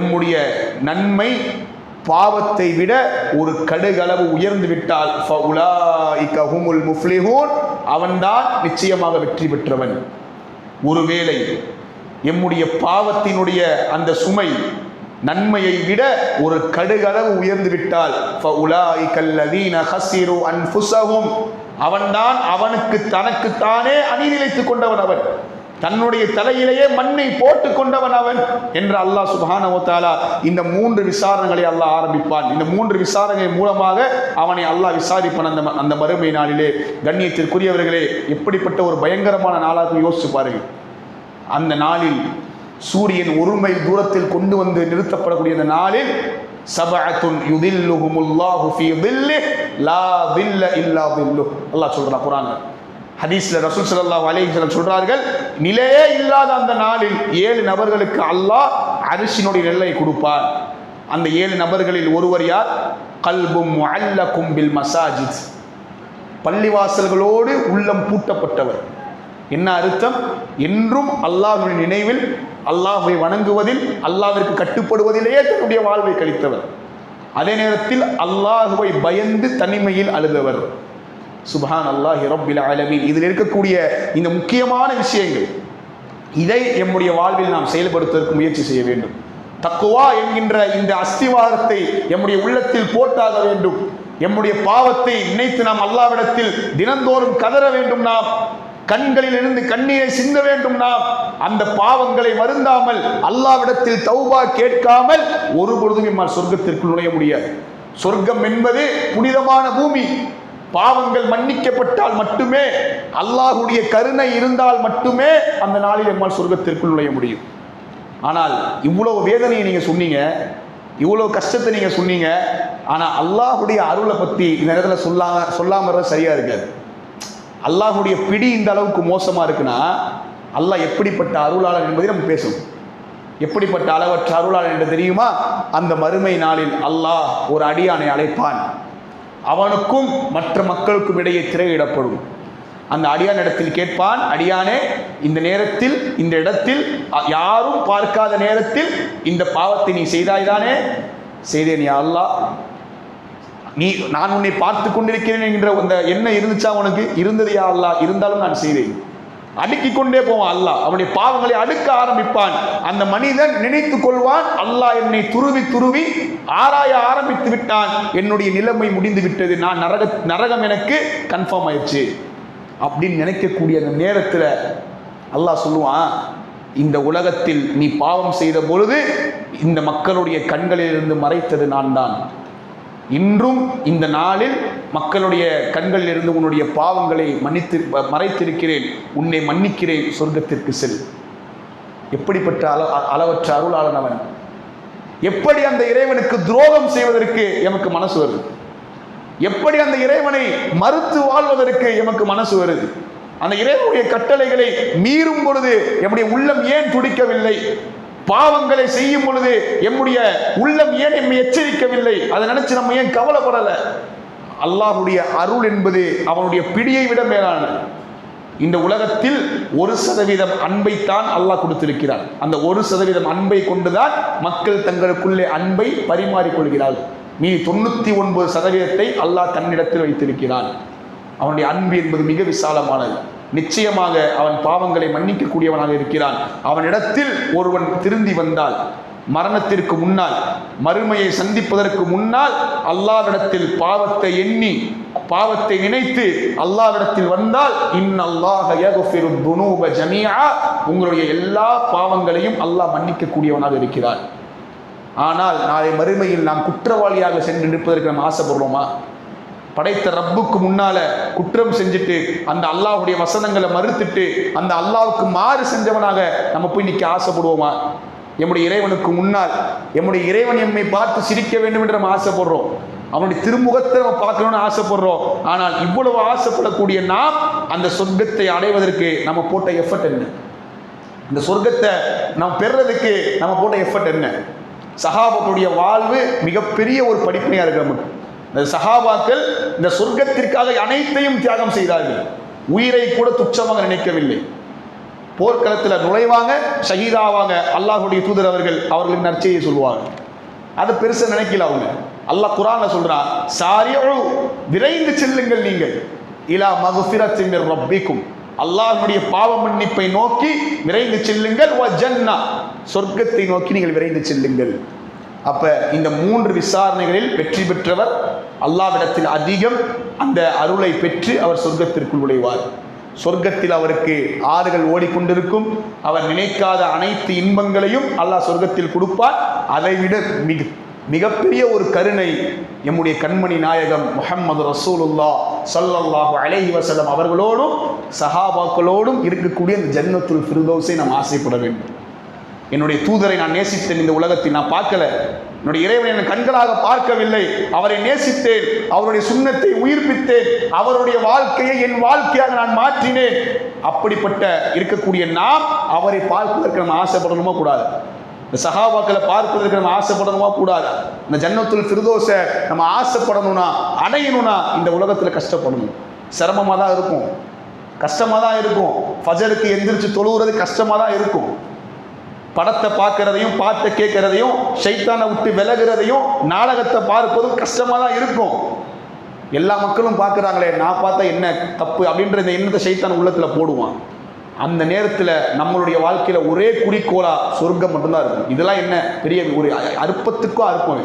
எம்முடைய நன்மை பாவத்தை விட ஒரு கடுகளவு உயர்ந்து விட்டால் ஃபஉலாயிக ஹுமுல் முஃப்லிஹூன், அவன்தான் நிச்சயமாக வெற்றி பெற்றவன். ஒருவேளை எம்முடைய பாவத்தினுடைய அந்த சுமை நன்மையை விட ஒரு கடுகளவு உயர்ந்து விட்டால் ஃபஉலாயிகல்லதீன ஹஸிரு அன்ஃபுஸஹும், அவன்தான் அவனுக்கு தனக்குத்தானே அநீதிழைத்துக் கொண்டவன், அவன் தன்னுடைய தலையிலேயே மண்ணை போட்டுக் கொண்டவன் அவன் என்று அல்லாஹ் சுப்ஹானஹு வ தஆலா இந்த 3 விசாரணைகளை அல்லாஹ் ஆரம்பிப்பான். இந்த 3 விசாரணை மூலமாக அவனை அல்லாஹ் விசாரிப்பான் அந்த மறுமை நாளிலே. கண்ணியத்திற்குரியவர்களே, எப்படிப்பட்ட ஒரு பயங்கரமான நாளாக யோசிச்சு பாருங்கள். அந்த நாளில் சூரியன் 1 மைல் தூரத்தில் கொண்டு வந்து நிறுத்தப்படக்கூடிய அந்த நாளில் சபஅத்துன் யுதில்லுஹுமுல்லாஹு ஃபீ தில்லிஹ் லா தில்ல இல்லா தில்லுஹ், அல்லாஹ் சொல்றான் குர்ஆன்ல. ஹதீஸ்ல ரசூல் ஸல்லல்லாஹு அலைஹி வஸல்லம் சொல்றார்கள், நிலையே இல்லாத அந்த நாளில் 7 நபர்களுக்கு அல்லாஹ் அர்ஷினுடைய நிழலை கொடுப்பார். அந்த 7 நபர்களில் ஒருவர் யார்? கல்பும் முஅல்லகும் பில் மசாஜித், பள்ளிவாசல்களோடு உள்ளம் பூட்டப்பட்டவர். என்ன அர்த்தம்? என்றும் அல்லாஹ்வுடைய நினைவில், அல்லாஹ்வை வணங்குவதில், அல்லாஹ்விற்கு கட்டுப்படுவதிலேயே தன்னுடைய வாழ்வை கழித்தவர். அதே நேரத்தில் அல்லாஹ்வை பயந்து தனிமையில் அழுதவர். சுப்ஹான் அல்லாஹி ரப்பில் ஆலமீன். இதில் இருக்கக்கூடிய இந்த முக்கியமான விஷயங்கள், இதை எம்முடைய வாழ்வில் நாம் செயல்படுத்துவதற்கு முயற்சி செய்ய வேண்டும். தக்குவா என்கின்ற இந்த அஸ்திவாரத்தை எம்முடைய உள்ளத்தில் போட்டாக வேண்டும். எம்முடைய பாவத்தை நினைத்து நாம் அல்லாஹ்விடத்தில் தினந்தோறும் கதற வேண்டும். நாம் கண்களில் இருந்து கண்ணீரை சிந்த வேண்டும். நாம் அந்த பாவங்களை வருந்தாமல் அல்லாஹ்விடத்தில் தௌபா கேட்காமல் ஒருபொழுதும் நம்மால் சொர்க்கத்திற்குள் நுழைய முடியாது. சொர்க்கம் என்பது புனிதமான பூமி. பாவங்கள் மன்னிக்கப்பட்டால் மட்டுமே, அல்லாஹ்வுடைய கருணை இருந்தால் மட்டுமே அந்த நாளில் நம்மால் சொர்க்கத்திற்குள் நுழைய முடியும். ஆனால் இவ்வளவு வேதனையை நீங்க சொன்னீங்க, இவ்வளவு கஷ்டத்தை நீங்க சொன்னீங்க, ஆனா அல்லாஹ்வுடைய அருளை பத்தி இந்த நேரத்தில் சொல்லாம சரியா இருக்காது. அல்லாஹுடைய பிடி இந்த அளவுக்கு மோசமாக இருக்குன்னா அல்லாஹ் எப்படிப்பட்ட அருளாளர் என்பதை நம்ம பேசணும். எப்படிப்பட்ட அளவற்ற அருளாளர் என்று தெரியுமா? அந்த மறுமை நாளில் அல்லாஹ் ஒரு அடியானை அழைப்பான். அவனுக்கும் மற்ற மக்களுக்கும் இடையே திரையிடப்படும். அந்த அடியான் இடத்தில் கேட்பான், அடியானே, இந்த நேரத்தில் இந்த இடத்தில் யாரும் பார்க்காத நேரத்தில் இந்த பாவத்தை நீ செய்தாய்தானே? செய்தேன் யா அல்லாஹ். நான் உன்னை பார்த்து கொண்டிருக்கிறேன் என்கிற அந்த எண்ணம் இருந்துச்சா உனக்கு? இருந்தது யா அல்லாஹ், இருந்தாலும் நான் செய்தேன். அடுக்கிக் கொண்டே போவான் அல்லாஹ். அவனுடைய பாவங்களை அடுக்க ஆரம்பிப்பான். அந்த மனிதன் நினைத்துக் கொள்வான், அல்லாஹ் என்னை துருவி துருவி ஆராய ஆரம்பித்து விட்டான், என்னுடைய நிலைமை முடிந்து விட்டது, நான் நரகம் எனக்கு கன்ஃபார்ம் ஆயிடுச்சு அப்படின்னு நினைக்கக்கூடிய அந்த நேரத்தில் அல்லாஹ் சொல்லுவான், இந்த உலகத்தில் நீ பாவம் செய்த பொழுது இந்த மக்களுடைய கண்களிலிருந்து மறைத்தது நான் தான். இன்றும் இந்த நாளில் மக்களுடைய கண்களில் இருந்து உன்னுடைய பாவங்களை மறைத்திருக்கிறேன், உன்னை மன்னிக்கிறேன், சொர்க்கத்திற்கு செல். எப்படிப்பட்ட அளவற்ற அருளாளன் அவன்! எப்படி அந்த இறைவனுக்கு துரோகம் செய்வதற்கு எமக்கு மனசு வருது? எப்படி அந்த இறைவனை மறுத்து வாழ்வதற்கு எமக்கு மனசு வருது? அந்த இறைவனுடைய கட்டளைகளை மீறும் பொழுது எம்முடைய உள்ளம் ஏன் துடிக்கவில்லை? பாவங்களை செய்யும் பொழுது எம்முடைய உள்ளம் ஏன் எம்மை எச்சரிக்கவில்லை? அதை நினைச்சு நம்ம ஏன் கவலைப்படலை? அல்லாஹுடைய அருள் என்பது அவனுடைய பிடியை விட மேலான. இந்த உலகத்தில் 1% அன்பைத்தான் அல்லாஹ் கொடுத்திருக்கிறார். அந்த 1% அன்பை கொண்டுதான் மக்கள் தங்களுக்குள்ளே அன்பை பரிமாறிக்கொள்கிறார்கள். நீ 99% அல்லாஹ் தன்னிடத்தில் வைத்திருக்கிறான். அவனுடைய அன்பு என்பது மிக விசாலமானது. நிச்சயமாக அவன் பாவங்களை மன்னிக்கக்கூடியவனாக இருக்கிறான். அவனிடத்தில் ஒருவன் திருந்தி வந்தால், மரணத்திற்கு முன்னால், மறுமையை சந்திப்பதற்கு முன்னால் அல்லாஹ்விடத்தில் பாவத்தை எண்ணி, பாவத்தை நினைத்து அல்லாஹ்விடத்தில் வந்தால், இன்னல்லாஹ யக்ஃபிரு துனூப ஜமீஆ, உங்களுடைய எல்லா பாவங்களையும் அல்லாஹ் மன்னிக்கக்கூடியவனாக இருக்கிறான். ஆனால் நாளை மறுமையில் நாம் குற்றவாளியாக சென்று நிற்பதற்கு நாம் ஆசைப்படுறோமா? படைத்த ரப்புக்கு முன்னால குற்றம் செஞ்சுட்டு அந்த அல்லாஹ்வுடைய வசனங்களை மறுத்துட்டு அந்த அல்லாஹ்வுக்கு மாறு செஞ்சவனாக நம்ம போய் நிற்க ஆசைப்படுவோமா? எம்முடைய இறைவனுக்கு முன்னால் எம்முடைய இறைவன் எம்மை பார்த்து சிரிக்க வேண்டும் என்று நம்ம ஆசைப்படுறோம். அவனுடைய திருமுகத்தை நம்ம பார்க்கணும்னு ஆசைப்படுறோம். ஆனால் இவ்வளவு ஆசைப்படக்கூடிய நாம் அந்த சொர்க்கத்தை அடைவதற்கு நம்ம போட்ட எஃபர்ட் என்ன? இந்த சொர்க்கத்தை நாம் பெறுறதுக்கு நம்ம போட்ட எஃபர்ட் என்ன? சஹாபாக்களுடைய வாழ்வு மிகப்பெரிய ஒரு படிப்பினையா இருக்கு நமக்கு. இந்த சஹாபாக்கள் இந்த சொர்க்கத்திற்காக அனைத்தையும் தியாகம் செய்தார்கள். உயிரை கூட துச்சமாக நினைக்கவில்லை. போர்க்களத்தில் நுழைவாங்க, ஷஹீதாவாங்க, அல்லாஹ்வுடைய தூதர் அவர்களுக்கு நற்செய்தியை சொல்லுவாங்க. அதை பெருசா நினைக்கல அவங்க. அல்லாஹ் குர்ஆன்ல சொல்றான், சாரிஉ, விரைந்து செல்லுங்கள் நீங்கள், இலா மக்ஃபிரத்தின் மிர் ரப்பிக்கும், அல்லாஹ்வுடைய பாவ மன்னிப்பை நோக்கி விரைந்து செல்லுங்கள், வ ஜன்னா, சொர்க்கத்தை நோக்கி நீங்கள் விரைந்து செல்லுங்கள். அப்ப இந்த 3 விசாரணைகளில் வெற்றி பெற்றவர் அல்லாஹ்விடத்தில் அதிகம் அந்த அருளை பெற்று அவர் சொர்க்கத்திற்குள் நுழைவார். சொர்க்கத்தில் அவருக்கு ஆறுகள் ஓடிக்கொண்டிருக்கும். அவர் நினைக்காத அனைத்து இன்பங்களையும் அல்லாஹ் சொர்க்கத்தில் கொடுப்பார். அதைவிட மிகப்பெரிய ஒரு கருணை எம்முடைய கண்மணி நாயகம் முஹம்மது ரசூலுல்லாஹ் ஸல்லல்லாஹு அலைஹி வஸல்லம் அவர்களோடும் சஹாபாக்களோடும் இருக்கக்கூடிய இந்த ஜன்னத்துல் ஃபிர்தௌஸை நாம் ஆசைப்பட வேண்டும். என்னுடைய தூதரை நான் நேசித்தேன். இந்த உலகத்தில் நான் பார்க்கல, என்னுடைய இறைவனை என் கண்களாக பார்க்கவில்லை. அவரை நேசித்தேன், அவருடைய சுன்னத்தை உயிர்ப்பித்தேன், அவருடைய வாழ்க்கையை என் வாழ்க்கையாக நான் மாற்றினேன். அப்படிப்பட்ட இருக்கக்கூடிய நாம் அவரை பார்ப்பதற்கு நம்ம ஆசைப்படணுமா கூடாது? இந்த சஹாபாக்களை பார்ப்பதற்கு நம்ம ஆசைப்படணுமா கூடாது? இந்த ஜன்னத்துல் ஃபிர்தௌஸை நம்ம ஆசைப்படணும்னா, அடையணும்னா இந்த உலகத்தில் கஷ்டப்படணும். சிரமமாக தான் இருக்கும், கஷ்டமாக தான் இருக்கும். ஃபஜருக்கு எந்திரிச்சு தொழுகிறது கஷ்டமாக தான் இருக்கும். படத்தை பார்க்கறதையும் பாட்டை கேட்கறதையும் ஷைத்தானை விட்டு விலகிறதையும் நாடகத்தை பார்ப்பதும் கஷ்டமாக தான் இருக்கும். எல்லா மக்களும் பார்க்குறாங்களே, நான் பார்த்தா என்ன தப்பு அப்படின்ற இந்த எண்ணத்தை ஷைத்தான் உள்ளத்தில் போடுவான். அந்த நேரத்தில் நம்மளுடைய வாழ்க்கையில் ஒரே குறிக்கோளா சொர்க்கம் மட்டும்தான் இருக்கும். இதெல்லாம் என்ன பெரிய ஒரு அற்பத்துக்கும் அற்பம்.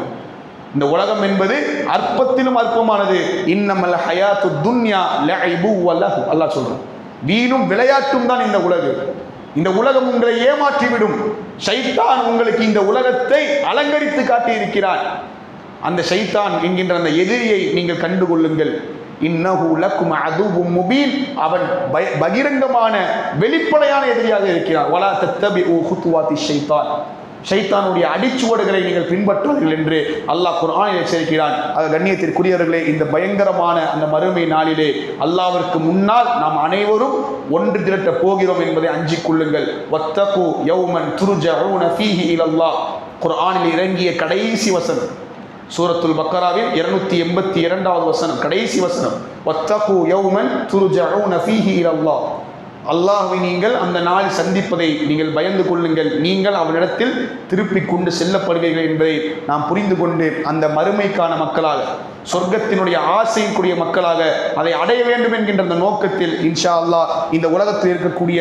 இந்த உலகம் என்பது அற்பத்திலும் அற்பமானது. இன்னமல் ஹயாத்து துன்யா லஇபு வ லஹு, அல்லாஹ் சொல்றான். வீணும் விளையாட்டும் தான் இந்த உலகம். இந்த உலகம் உங்களை ஏமாற்றிவிடும். ஷைத்தான் உங்களுக்கு இந்த உலகத்தை அலங்கரித்து காட்டி இருக்கிறான். அந்த ஷைத்தான் என்கின்ற அந்த எதிரியை நீங்கள் கண்டுகொள்ளுங்கள். இன்னஹு லக்கும் அதுவும் முபீன், அவன் பகிரங்கமான வெளிப்படையான எதிரியாக இருக்கிறான். வலா தத்தபிஉ குதுவாத்தி ஷைத்தான், ஷைத்தானுடைய அடிச்சுவடுகளை நீங்கள் பின்பற்றுவீர்கள் என்று அல்லாஹ் குர்ஆனில் எச்சரிக்கிறான். கண்ணியத்திற்குரியவர்களே, இந்த பயங்கரமான அந்த மறுமை நாளிலே அல்லாஹ்விற்கு முன்னால் நாம் அனைவரும் ஒன்று திரட்ட போகிறோம் என்பதை அஞ்சிக் கொள்ளுங்கள். வத்தகு யௌமன் துர்ஜஊன ஃபீஹி இலல்லாஹ், குர்ஆனில் இறங்கிய கடைசி வசனம், சூரத்துல் பக்கராவில் 282வது வசனம், கடைசி வசனம். வத்தகு யௌமன் துர்ஜஊன ஃபீஹி இலல்லாஹ், அல்லாஹ்வை நீங்கள் அந்த நாள் சந்திப்பதை நீங்கள் பயந்து கொள்ளுங்கள், நீங்கள் அவனிடத்தில் திருப்பி கொண்டு செல்லப்படுவீர்கள் என்பதை நாம் புரிந்து கொண்டு அந்த மறுமைக்கான மக்களாக, சொர்க்கத்தினுடைய ஆசைக்குரிய மக்களாக அதை அடைய வேண்டும் என்கின்ற அந்த நோக்கத்தில் இன்ஷா அல்லாஹ் இந்த உலகத்தில் இருக்கக்கூடிய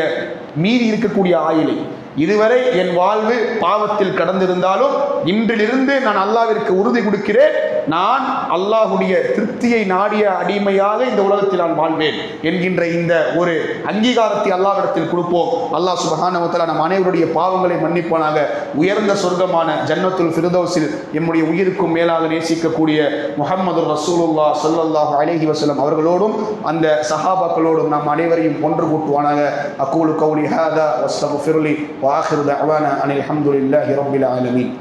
மீறி இருக்கக்கூடிய ஆயுளை, இதுவரை என் வாழ்வு பாவத்தில் கடந்திருந்தாலும் இன்றிலிருந்து நான் அல்லாஹ்விற்கு உறுதி கொடுக்கிறேன், நான் அல்லாஹ்வுடைய திருப்தியை நாடிய அடிமையாக இந்த உலகத்தில் நான் வாழ்வேன் என்கின்ற இந்த ஒரு அங்கீகாரத்தை அல்லாஹ்விடத்தில் கொடுப்போம். அல்லாஹ் சுப்ஹானஹு வ தஆலா நம் அனைவருடைய பாவங்களை மன்னிப்பானாக. உயர்ந்த சொர்க்கமான ஜன்னத்துல் ஃபிர்தௌஸில் என்னுடைய உயிருக்கும் மேலாக நேசிக்கக்கூடிய முஹம்மது ரசூலுல்லாஹ் ஸல்லல்லாஹு அலைஹி வஸல்லம் அவர்களோடும் அந்த சஹாபாக்களோடும் நாம் அனைவரையும் ஒன்று கூட்டுவானாக. அகூலு கௌலி ஹாதா வஸ்தக்ஃபிருலி வ ஆகிரு தஅவானா அனில் ஹம்துலில்லாஹி ரப்பில் ஆலமீன்.